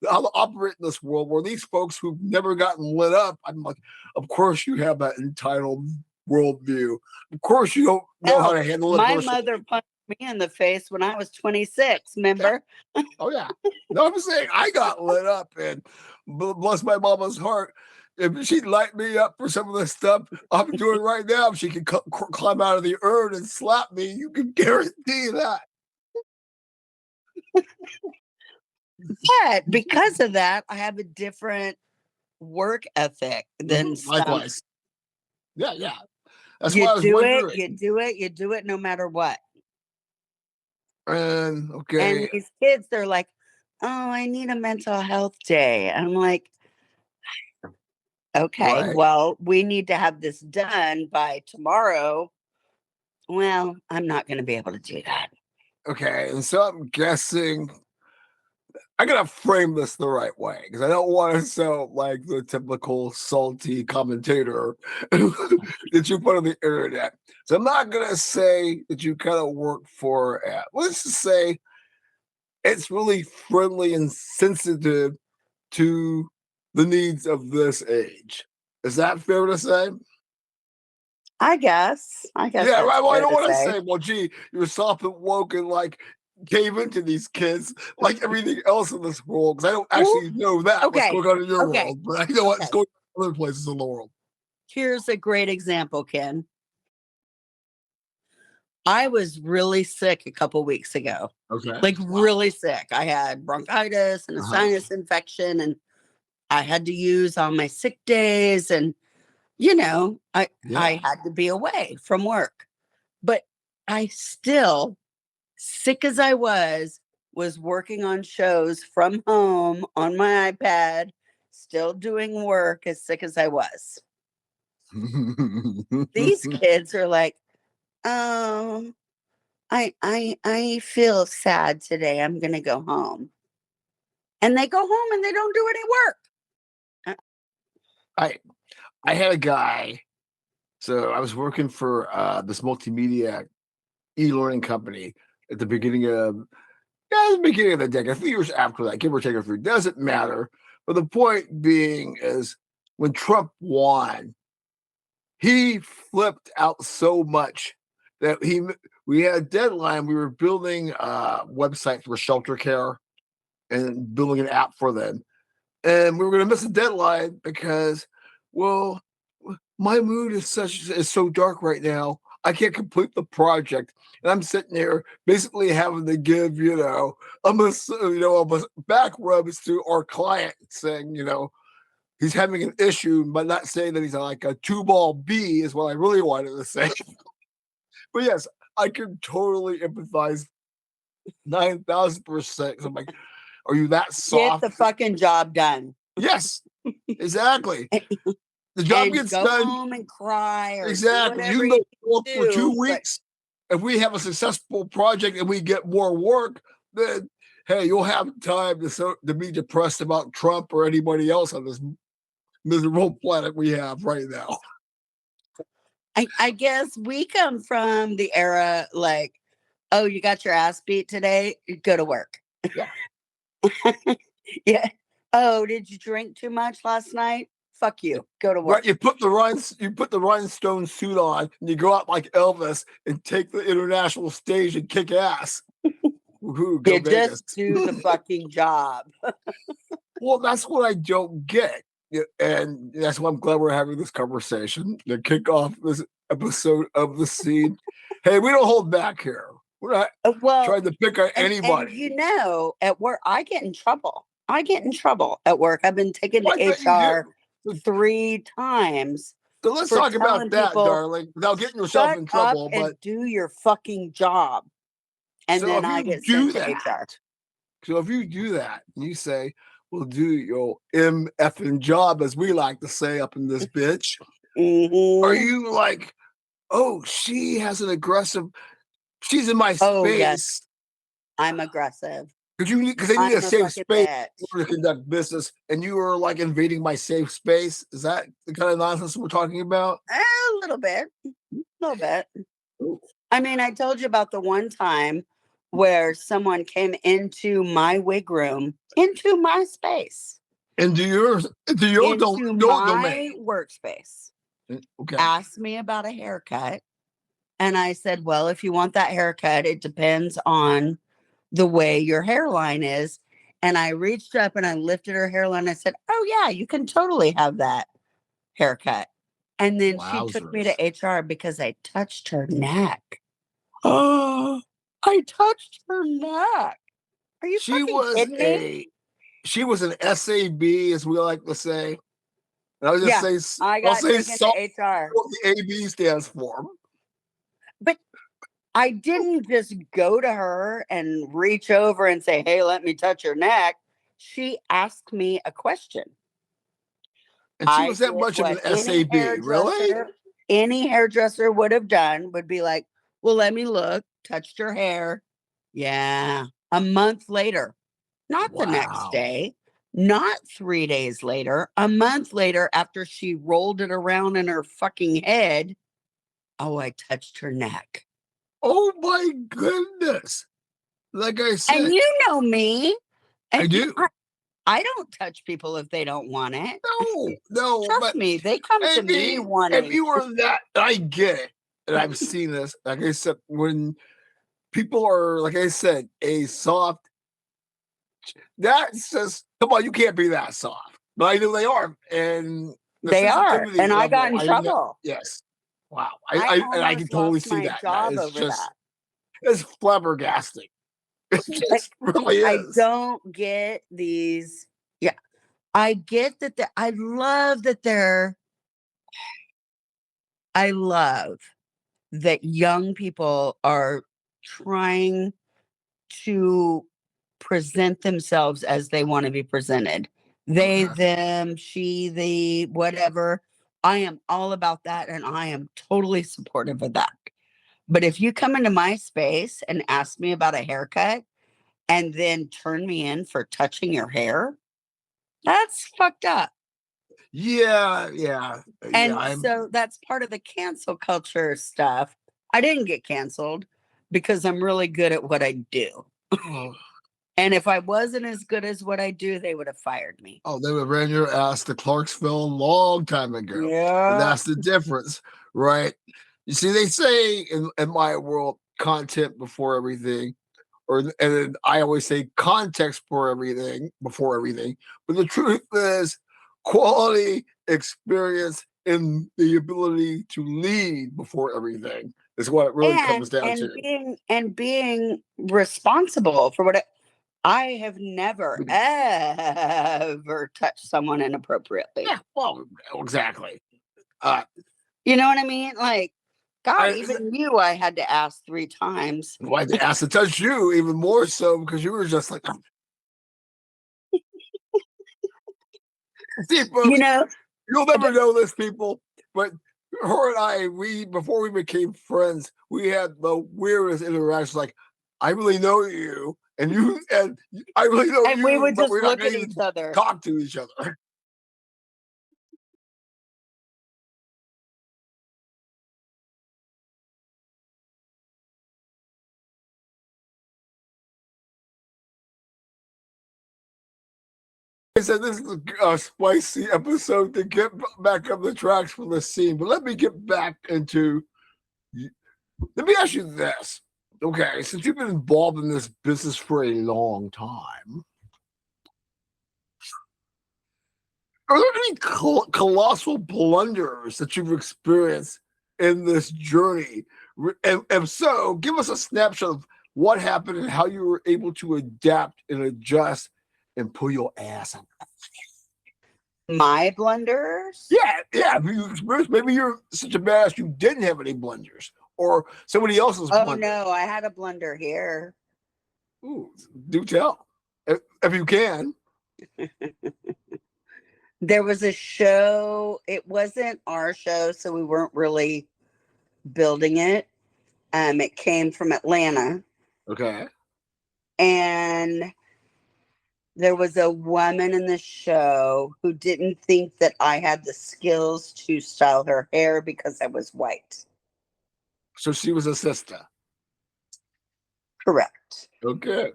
operate in this world where these folks who've never gotten lit up I'm like of course you have that entitled worldview of course you don't know how No, to handle my mother adversity. punched me in the face when I was 26. Yeah. Remember? Oh yeah. No, I'm saying I got lit up, and bless my mama's heart. If she'd light me up for some of the stuff I'm doing right now, if she could climb out of the urn and slap me, you can guarantee that. But because of that, I have a different work ethic than some. Likewise. Yeah, yeah. That's You why I was do it, you wondering. do it, you do it no matter what. And And okay, these kids, they're like, oh, I need a mental health day. I'm like, okay, right. well, we need to have this done by tomorrow. Well, I'm not going to be able to do that. Okay. And so I'm guessing I gotta frame this the right way because I don't want to sound like the typical salty commentator that you put on the internet. So I'm not gonna say that you kind of work for at. Let's just say it's really friendly and sensitive to the needs of this age. Is that fair to say? I guess. I guess Yeah, that's right. Well, I fair don't to want to say. say, well, gee, you're soft and woke and like gave into these kids like everything else in this world. Because I don't Well, actually know that what's okay. going on in your Okay. world, but I know what's Okay. going on in other places in the world. Here's a great example, Ken. I was really sick a couple weeks ago. Okay. Like really sick. I had bronchitis and a Uh-huh. sinus infection, and I had to use all my sick days, and you know, I Yeah. had to be away from work. But I still, sick as I was working on shows from home on my iPad, still doing work as sick as I was. These kids are like, "Oh, I feel sad today. I'm gonna go home." And they go home and they don't do any work. Uh, I I had a guy. So I was working for this multimedia e-learning company at the beginning of the beginning of the decade, a few years after that, give or take a few, doesn't matter. But the point being is when Trump won, he flipped out so much that we had a deadline. We were building a website for shelter care and building an app for them. And we were going to miss a deadline because, well, my mood is so dark right now. I can't complete the project, and I'm sitting there basically having to give a back rubs to our client, saying he's having an issue, but not saying that he's like a two ball B is what I really wanted to say. But yes, I can totally empathize 9,000%. I'm like, are you that Get soft? the fucking job done. Yes, exactly. The job And gets go done. home and cry or do Exactly. You whatever can you go work for do. two But weeks. If we have a successful project and we get more work, then hey, you'll have time to be depressed about Trump or anybody else on this miserable planet we have right now. I guess we come from the era like, oh, you got your ass beat today? Go to work. Yeah. Yeah. Oh, did you drink too much last night? Fuck you. Go to Right, work. you put the rhinestone suit on, and you go out like Elvis and take the international stage and kick ass. Woohoo, go You Vegas! just do the fucking job. Well, that's what I don't get. Yeah, and that's why I'm glad we're having this conversation to kick off this episode of the scene. Hey, we don't hold back here. We're not Well, trying to pick on and anybody. at work I get in trouble. I get in trouble at work. I've been taken Well, I to bet you do. HR 3 times So let's for talk about telling that, people, darling, without getting yourself shut in up trouble. But and do your fucking job. And so then if I you get sent do to that, HR. so if you do that, and you say, "Well, do your MFing job," as we like to say up in this bitch, are Hmm. you like, oh, she has an aggressive, she's in my Oh, yes, space. I'm aggressive. Because they need a I'm a safe fucking space bitch. to conduct business, and you are like invading my safe space. Is that the kind of nonsense we're talking about? A little bit. A little bit. I mean, I told you about the one time where someone came into my wig room, into my space, Into your into domain. my workspace, Okay. asked me about a haircut. And I said, well, if you want that haircut, it depends on the way your hairline is. And I reached up and I lifted her hairline. I said, oh, yeah, you can totally have that haircut. And then she took me to Wowzers. HR because I touched her neck. Oh, I touched her neck. Are you She fucking was kidding me? a she was an SAB, as we like to say. And Yeah, I I'll got say taken to something HR. what the AB stands for. But I didn't just go to her and reach over and say, hey, let me touch your neck. She asked me a question. And she I was that did much of what an SAB, really? any hairdresser would have done, would be like, well, let me look, touched your hair. Yeah. A month later. not the next Wow. day, not 3 days later, a month later, after she rolled it around in her fucking head. Oh, I touched her neck. Oh my goodness. Like I And said, you know me. I And do. I don't touch people if they don't want it. No, Trust but me, they come to me if wanting. you were that, I get it. And I've seen this. Like I said, when people are, like I said, a soft, that's just, come on, you can't be that soft. But I know they are. And the They are. sensitivity And I got level, in trouble. yes. Wow. I And I can almost totally lost see my that. That job is over just, that. it's flabbergasting. It Like, just really I is. don't get these. Yeah. I get that. I love that I love that young people are trying to present themselves as they want to be presented. They, Okay. them, she, the, whatever. I am all about that and I am totally supportive of that. But if you come into my space and ask me about a haircut and then turn me in for touching your hair, that's fucked up. Yeah. And I'm, so that's part of the cancel culture stuff. I didn't get canceled because I'm really good at what I do. oh, And if I wasn't as good as what I do, they would have fired me. oh, they would ran your ass to Clarksville a long time ago. And Yeah. that's the difference, right? You see, they say in my world, content before everything, and then I always say context for everything before everything. But the truth is, quality, experience, and the ability to lead before everything is what it really comes down to. And being responsible for what I have never ever touched someone inappropriately. Yeah, well, exactly. Uh, You know what I mean? Like, God, I, even you, I had to ask 3 times. why they asked to touch you even more so because you were just like, see, You folks, know, you'll but never know this, people, but her and I, we before we became friends, we had the weirdest interactions. Like, I really know you, and I really know and we you, would but just we're not look going at to each even other. talk to each other. I said this is a spicy episode to get back on the tracks for the scene, but let me get back into. Let me ask you this. Okay, since you've been involved in this business for a long time, are there any colossal blunders that you've experienced in this journey? And if so, give us a snapshot of what happened and how you were able to adapt and adjust and pull your ass out. My blunders. Yeah. If you experienced, maybe you're such a badass you didn't have any blunders, or somebody else's Oh blunder. no, I had a blunder here. Ooh, do tell, if you can. There was a show. It wasn't our show, so we weren't really building it. It came from Atlanta, Okay. and there was a woman in the show who didn't think that I had the skills to style her hair because I was white. So she was a sister. Correct. Okay.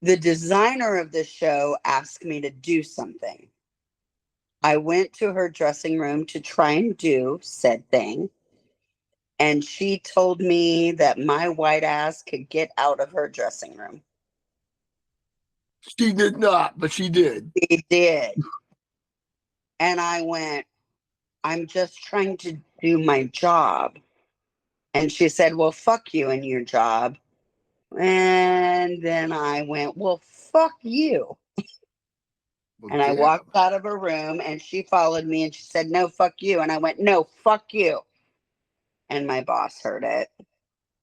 The designer of the show asked me to do something. I went to her dressing room to try and do said thing. And she told me that my white ass could get out of her dressing room. She did not, but she did. She did. And I went, I'm just trying to do my job. And she said, well, fuck you and your job. And then I went, well, fuck you. Well, And I damn. walked out of her room and she followed me and she said, no, fuck you. And I went, no, fuck you. And my boss heard it.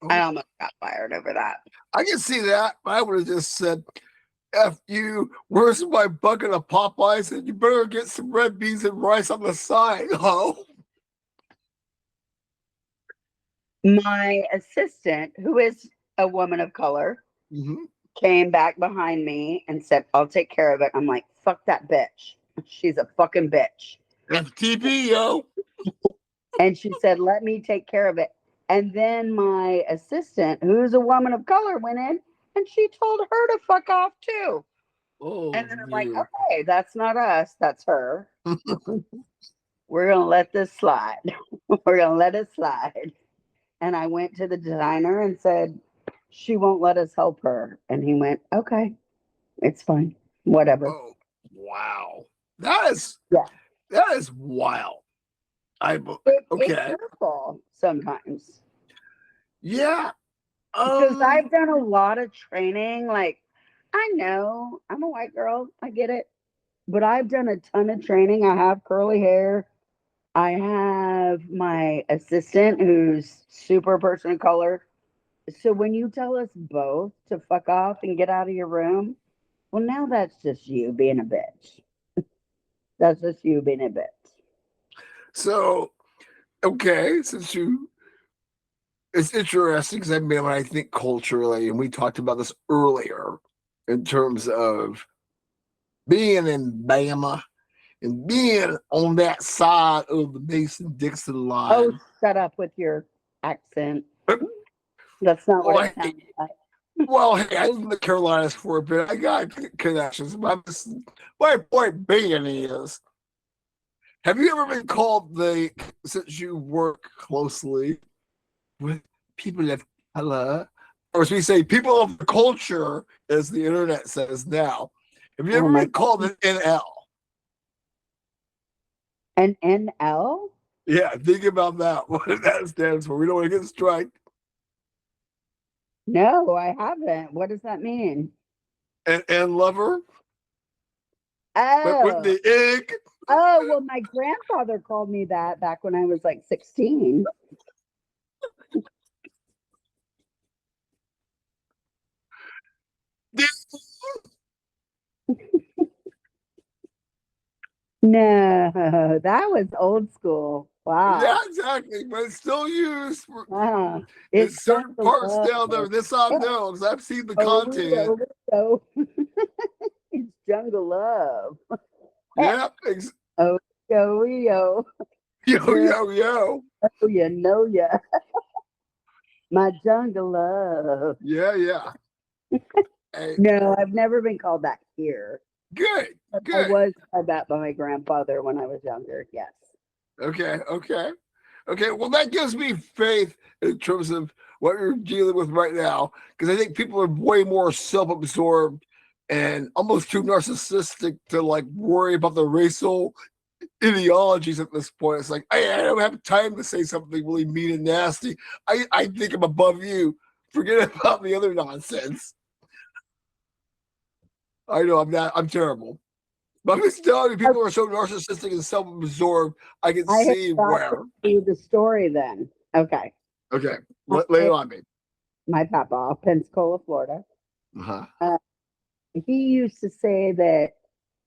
I Oh, almost got fired over that. I can see that. I would have just said, F you, where's my bucket of Popeyes? And you better get some red beans and rice on the side. Oh. My assistant, who is a woman of color, Mm-hmm. came back behind me and said, I'll take care of it. I'm like, fuck that bitch. She's a fucking bitch. FTP, yo. And she said, let me take care of it. And then my assistant, who's a woman of color, went in and she told her to fuck off too. Oh, And then I'm like, dude. okay, that's not us, that's her. We're going to let this slide. We're going to let it slide. And I went to the designer and said, she won't let us help her. And he went, okay, it's fine. Whatever. Oh, wow. That is Yeah. that is wild. It's Okay. hurtful sometimes Yeah. because I've done a lot of training. Like, I know I'm a white girl, I get it, but I've done a ton of training. I have curly hair. I have my assistant who's super person of color. So when you tell us both to fuck off and get out of your room, well, now that's just you being a bitch. That's just you being a bitch. So okay, since you it's interesting because I mean when I think culturally, and we talked about this earlier in terms of being in Bama and being on that side of the Mason Dixon Oh, line. shut up with your accent. That's not what it Well, sounds like. hey, I lived in the Carolinas for a bit. I got connections. My point being is, have you ever been called since you work closely with people of color, or as we say, people of the culture, as the internet says now, have you Oh ever my been called God. an NL? An NL? Yeah, think about that. What that stands for. We don't want to get striked. No, I haven't. What does that mean? And lover, but with Oh, the egg. oh, well, my grandfather called me that back when I was like 16. No, that was old school. Yeah, Wow. exactly. But it's still used Wow. in It's certain jungle parts love. down there. This I know because I've seen the Oh, content. oh, it's jungle love. Yeah. Oh, yo. Yo, Girl, yo, yo. you know ya. My jungle love. Yeah, yeah. Hey, No, I've never been called that here. good, But I good. was called that by my grandfather when I was younger. Yes. Okay, okay. Okay, well, that gives me faith in terms of what you're dealing with right now, because I think people are way more self-absorbed and almost too narcissistic to like worry about the racial ideologies at this point. It's like I don't have time to say something really mean and nasty. I think I'm above you. Forget about the other nonsense. I know I'm not. I'm terrible. But I'm just telling you, people are so narcissistic and self-absorbed. I can I have see got to where. tell you the story then. Okay. Okay, lay it My, on me. my papa, Pensacola, Florida, Uh-huh. uh, he used to say that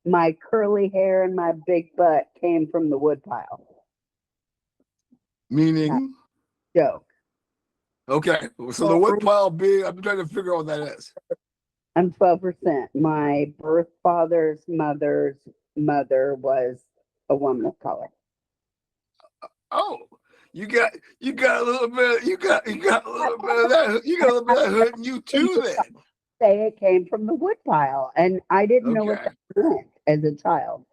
my curly hair and my big butt came from the woodpile. That Meaning, joke. okay. So the So wood pile being, I'm trying to figure out what that is. I'm 12%. My birth father's mother's mother was a woman of color. Oh, you got a little bit. You got a little bit of that. You got a little bit of that hood in you too. Then Say it came from the woodpile, and I didn't know what okay. that meant as a child.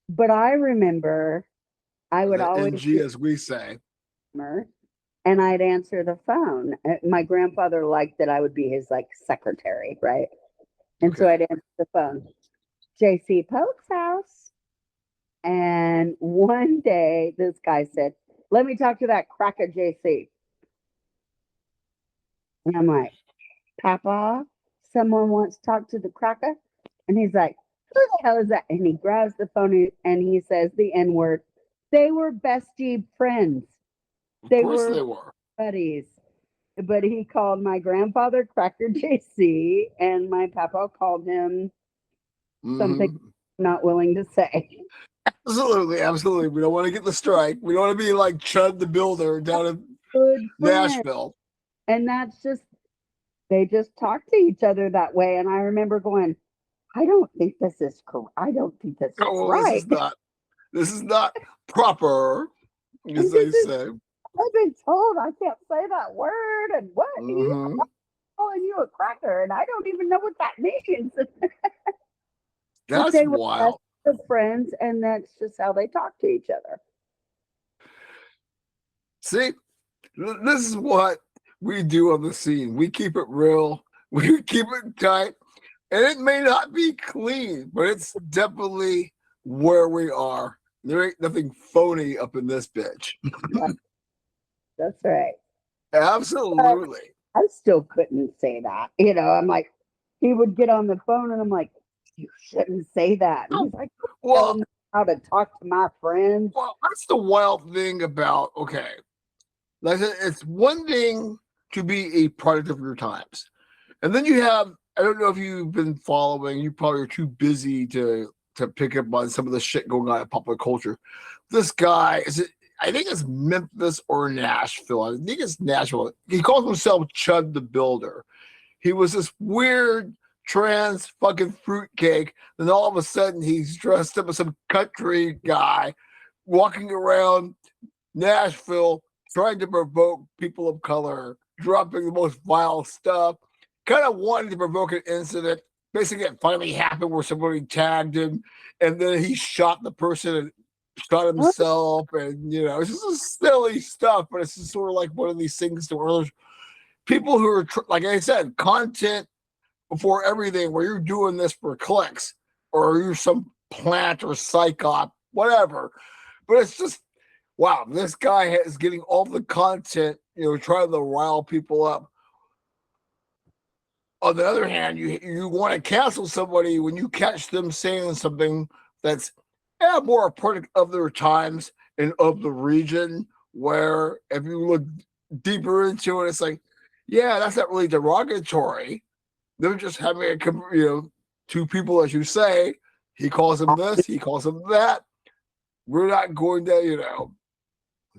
But I remember I would The always NG, be as we say. a and I'd answer the phone. My grandfather liked that I would be his like secretary, right? And so Okay. I'd answer the phone, JC Pope's house. And one day this guy said, let me talk to that cracker JC. And I'm like, Papa, someone wants to talk to the cracker. And he's like, who the hell is that? And he grabs the phone and he says the N word. They were bestie friends. Of They course were they were. buddies. But he called my grandfather Cracker JC, and my papa called him something Hmm. I'm not willing to say. Absolutely, absolutely. We don't want to get the strike. We don't want to be like Chud the Builder down in Good friend. Nashville. And that's just they just talk to each other that way. And I remember going, I don't think this is correct. I don't think this is Oh, well, right. this is not proper, as And they this is, say. I've been told I can't say that word. And what? He's Hmm. calling you a cracker. And I don't even know what that means. But That's they were best wild. of friends. And that's just how they talk to each other. See, this is what we do on the scene. We keep it real. We keep it tight. And it may not be clean, but it's definitely where we are. There ain't nothing phony up in this bitch. That's right. But Absolutely. I still couldn't say that. I'm like, he would get on the phone and I'm like, you shouldn't say that. And he's like, I Well, don't know how to talk to my friends. that's the wild thing about, okay, like I said, it's one thing to be a product of your times. And then you have, I don't know if you've been following, you probably are too busy to pick up on some of the shit going on in popular culture. This guy is it, I think it's Memphis or Nashville. I think it's Nashville. He calls himself Chud the Builder. He was this weird trans fucking fruitcake. Then all of a sudden he's dressed up as some country guy walking around Nashville trying to provoke people of color, dropping the most vile stuff, kind of wanting to provoke an incident. Basically, it finally happened where somebody tagged him, and then he shot the person and shot What? himself. And, it's just silly stuff, but it's just sort of like one of these things to where there's people who are, like I said, content before everything, where you're doing this for clicks or you're some plant or psychop, whatever. But it's just, wow, this guy is getting all the content, trying to rile people up. On the other hand, you want to cancel somebody when you catch them saying something that's more a product of their times and of the region. Where if you look deeper into it, it's like, yeah, that's not really derogatory. They're just having two people, as you say. He calls him this, he calls him that. We're not going to,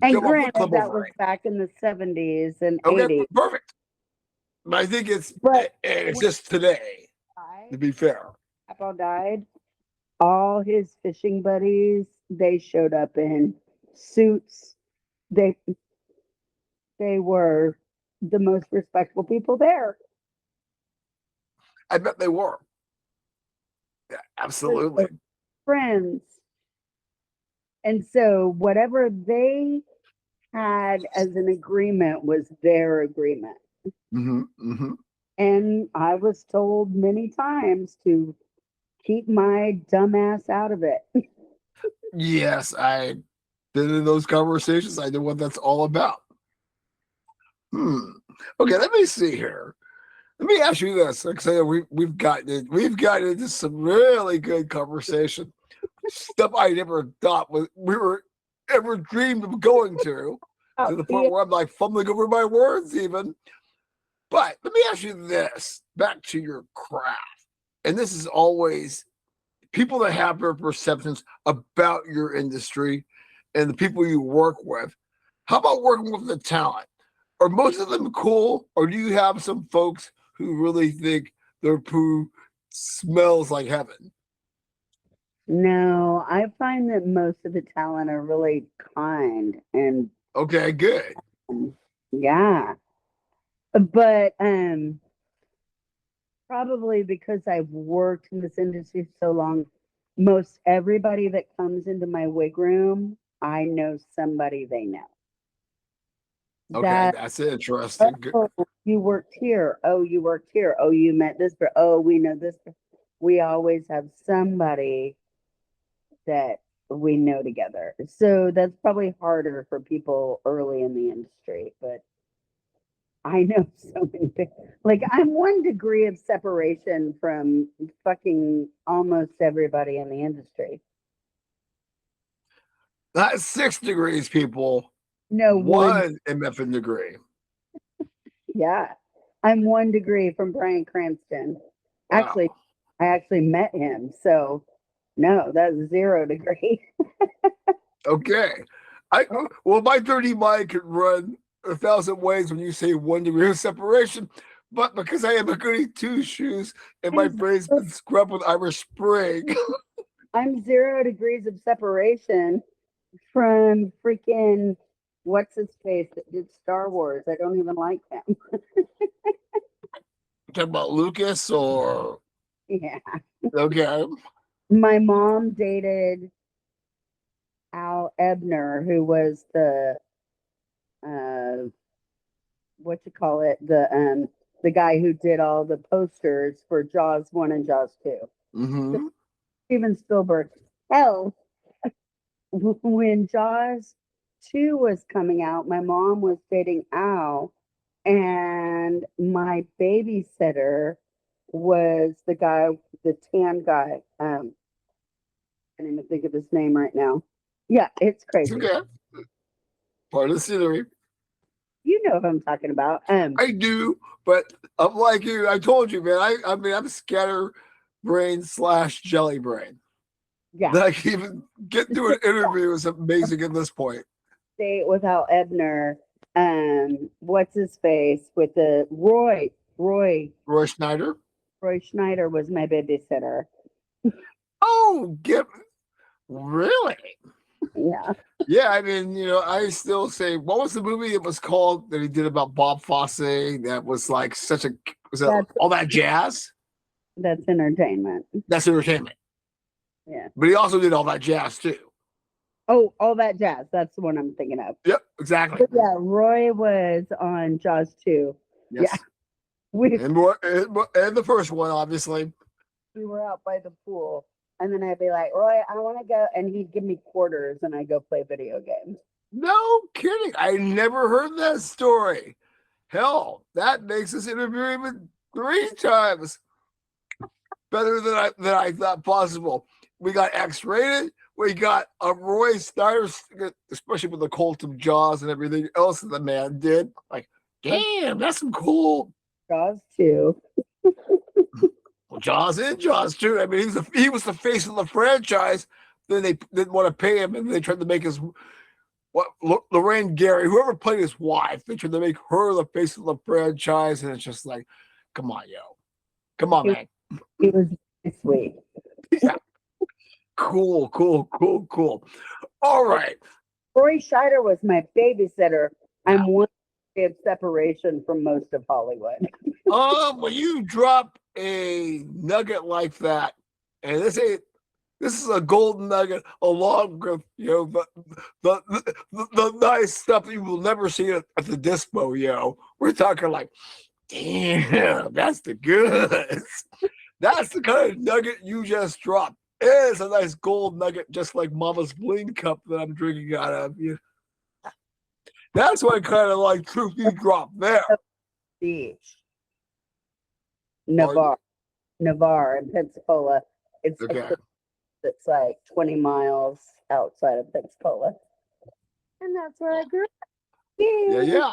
And jump off the granted, cliff that over was it. back in the 70s and Okay, 80s. perfect. But I think But it's when just today, to be fair. Papa died, all his fishing buddies, they showed up in suits. They they were the most respectful people there. I bet they were. Yeah, They absolutely. were friends. And so whatever they had as an agreement was their agreement. Hmm. Hmm. And I was told many times to keep my dumb ass out of it. Yes, I been in those conversations. I know what that's all about. Hmm. Okay, let me see here. Let me ask you this, because I know we've gotten into some really good conversation, stuff I never thought we were ever dreamed of going to the point Yeah. where I'm like fumbling over my words even. But let me ask you this, back to your craft, and this is always people that have their perceptions about your industry and the people you work with. How about working with the talent? Are most of them cool, or do you have some folks who really think their poo smells like heaven? No, I find that most of the talent are really kind and Okay, good. yeah. But probably because I've worked in this industry so long, most everybody that comes into my wig room, I know somebody they know. Okay, That, that's interesting. Good. oh, you worked here. Oh, you worked here. Oh, you met this. Oh, we know this. We always have somebody that we know together. So that's probably harder for people early in the industry. But I know so many people. Like, I'm 1 degree of separation from fucking almost everybody in the industry. Not 6 degrees, people. No one. 1 MFN degree. Yeah. I'm 1 degree from Brian Cranston. Actually, Wow. I actually met him. So, no, that's 0 degree. Okay. I well, my 30 mind could run 1,000 ways when you say 1 degree of separation, but because I am a goody two shoes and my I'm brain's zero, been scrubbed with Irish Spring. I'm 0 degrees of separation from freaking what's his face that did Star Wars. I don't even like him. Talking about Lucas or Yeah. okay. My mom dated Al Ebner, who was the uh what you call it, the guy who did all the posters for Jaws 1 and Jaws 2. So Mm-hmm. Steven Spielberg. Hell, when Jaws 2 was coming out, my mom was dating Al, and my babysitter was the guy, the tan guy. I can't even think of his name right now. Yeah, it's crazy. Okay. Part of the scenery. You know who I'm talking about. I do, but I'm like you. I told you, man. I mean, I'm scatter brain slash jelly brain. Yeah, That I can even get to an interview is amazing at this point. date with Al Ebner. What's his face with the Roy Schneider. Roy Schneider was my babysitter. Oh, get really? Yeah, Yeah, I mean, I still say, what was the movie it was called that he did about Bob Fosse? That was like such a was it that's all that jazz? that's entertainment. That's entertainment. Yeah. But he also did all that jazz too. Oh, all that jazz. That's the one I'm thinking of. Yep, exactly. But yeah, Roy was on Jaws 2. Yeah, Yes. we And the first one, obviously. we were out by the pool, and then I'd be like, Roy, I want to go, and he'd give me quarters, and I'd go play video games. No kidding. I never heard that story. Hell, that makes this interview even 3 times better than I thought possible. We got X-rated. We got a Roy Snyder, especially with the cult of Jaws and everything else that the man did. Like, That's damn, that's some cool. Jaws 2. Well, Jaws and Jaws too. I mean, he was the face of the franchise. Then they didn't want to pay him, and they tried to make his Lorraine Gary, whoever played his wife, they tried to make her the face of the franchise, and it's just like, come on, yo, come on, He, man. he was very sweet. Yeah, cool, cool, cool, cool. All right, Roy Scheider was my babysitter. yeah. I'm one day of separation from most of Hollywood. When you drop a nugget like that, and this is a golden nugget along with the nice stuff that you will never see at the dispo, We're talking like, damn, that's the goods. That's the kind of nugget you just dropped. It's a nice gold nugget, just like Mama's Bling cup that I'm drinking out of. That's what kind of like truth you drop there. Beach, Pardon? Navarre in Pensacola. It's a Okay. place that's like 20 miles outside of Pensacola. And that's where I grew up. Yeah, Yeah. yeah.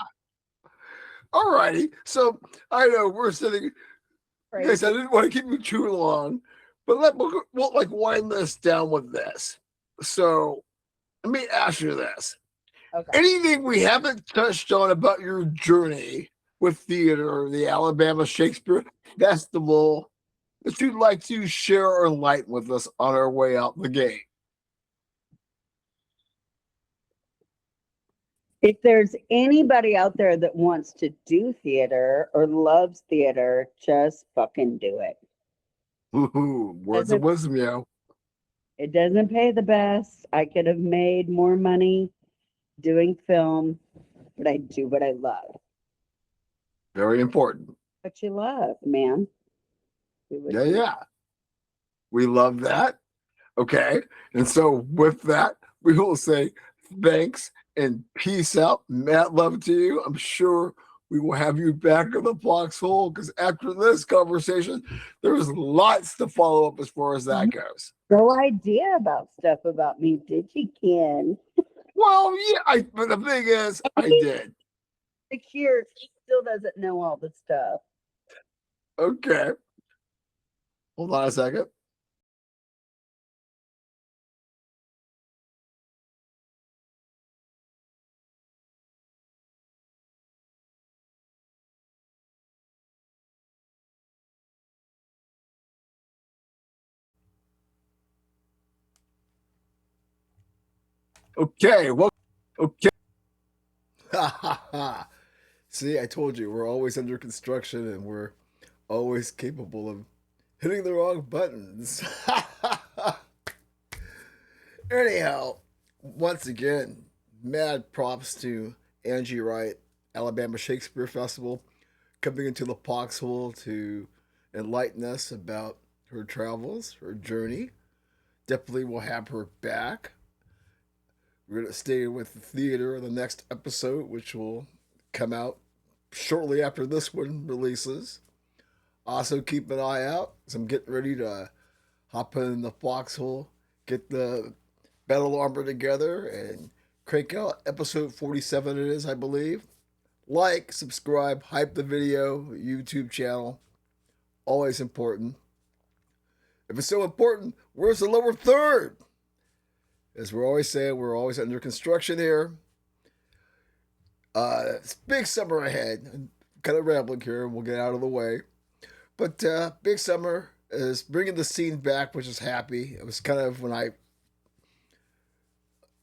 All righty. So I know we're sitting. Guys, I Crazy. didn't want to keep you too long, but we'll like wind this down with this. So let me ask you this: Okay. anything we haven't touched on about your journey with theater, the Alabama Shakespeare Festival, that you'd like to share or enlighten with us on our way out the gate? If there's anybody out there that wants to do theater or loves theater, just fucking do it. Ooh, words of Doesn't wisdom, yo. it doesn't pay the best. I could have made more money doing film, but I do what I love. Very important. What you love, man. Do what Yeah, you love. yeah. We love that. Okay. And so with that, we will say thanks and peace out. Matt, love to you. I'm sure we will have you back in the foxhole because after this conversation, there's lots to follow up as far as that goes. No idea about stuff about me, did you, Ken? Well, yeah, but the thing is, I He's did. 6 years, he still doesn't know all the stuff. Okay. Hold on a second. Okay, well, okay. Ha ha ha. See, I told you, we're always under construction and we're always capable of hitting the wrong buttons. Anyhow, once again, mad props to Angie Wright, Alabama Shakespeare Festival, coming into the foxhole to enlighten us about her travels, her journey. Definitely will have her back. We're going to stay with the theater in the next episode, which will come out shortly after this one releases. Also, keep an eye out because I'm getting ready to hop in the foxhole, get the battle armor together, and crank out episode 47. It is, I believe. Like, subscribe, hype the video, YouTube channel. Always important. If it's so important, where's the lower third? As we're always saying, we're always under construction here. It's big summer ahead. I'm kind of rambling here, and we'll get out of the way. But big summer is bringing the scene back, which is happy. It was kind of when I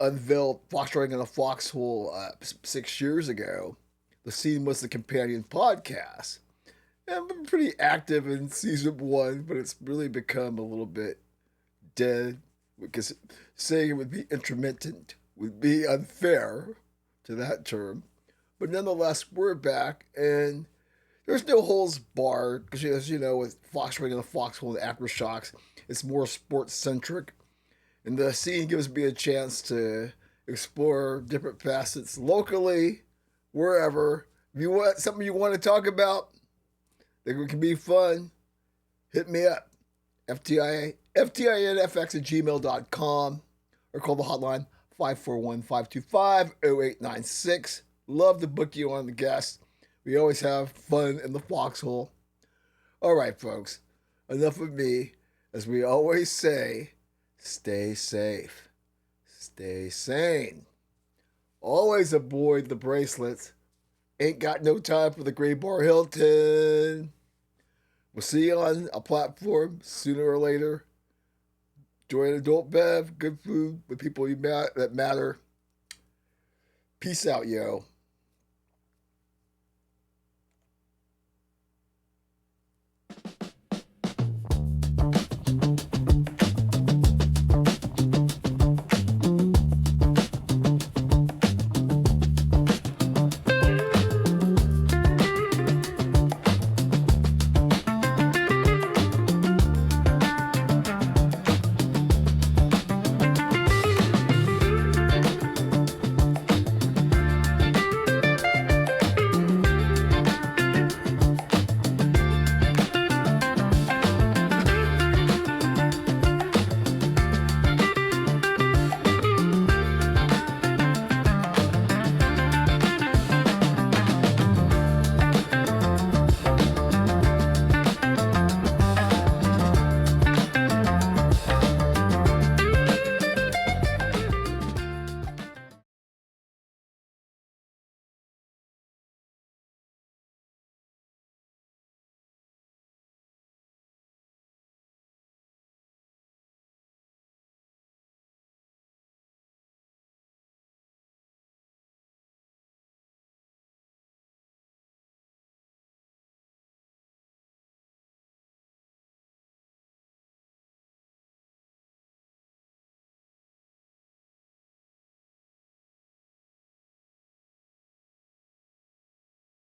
unveiled Fox Running in a Foxhole 6 years ago. The scene was the companion podcast. And I've been pretty active in season one, but it's really become a little bit dead because saying it would be intermittent would be unfair to that term. But nonetheless, we're back, and there's no holes barred because, as you know, with Fox Running in the Foxhole and Aftershocks, it's more sports centric. And the scene gives me a chance to explore different facets locally, wherever. If you want something you want to talk about that can be fun, hit me up. FTINFX at gmail.com or call the hotline 541-525-0896. Love to book you on the guest. We always have fun in the foxhole. All right, folks, enough of me. As we always say, stay safe, stay sane. Always avoid the bracelets. Ain't got no time for the Gray Bar Hilton. We'll see you on a platform sooner or later. Enjoy an adult bev, good food with people that matter. Peace out, yo.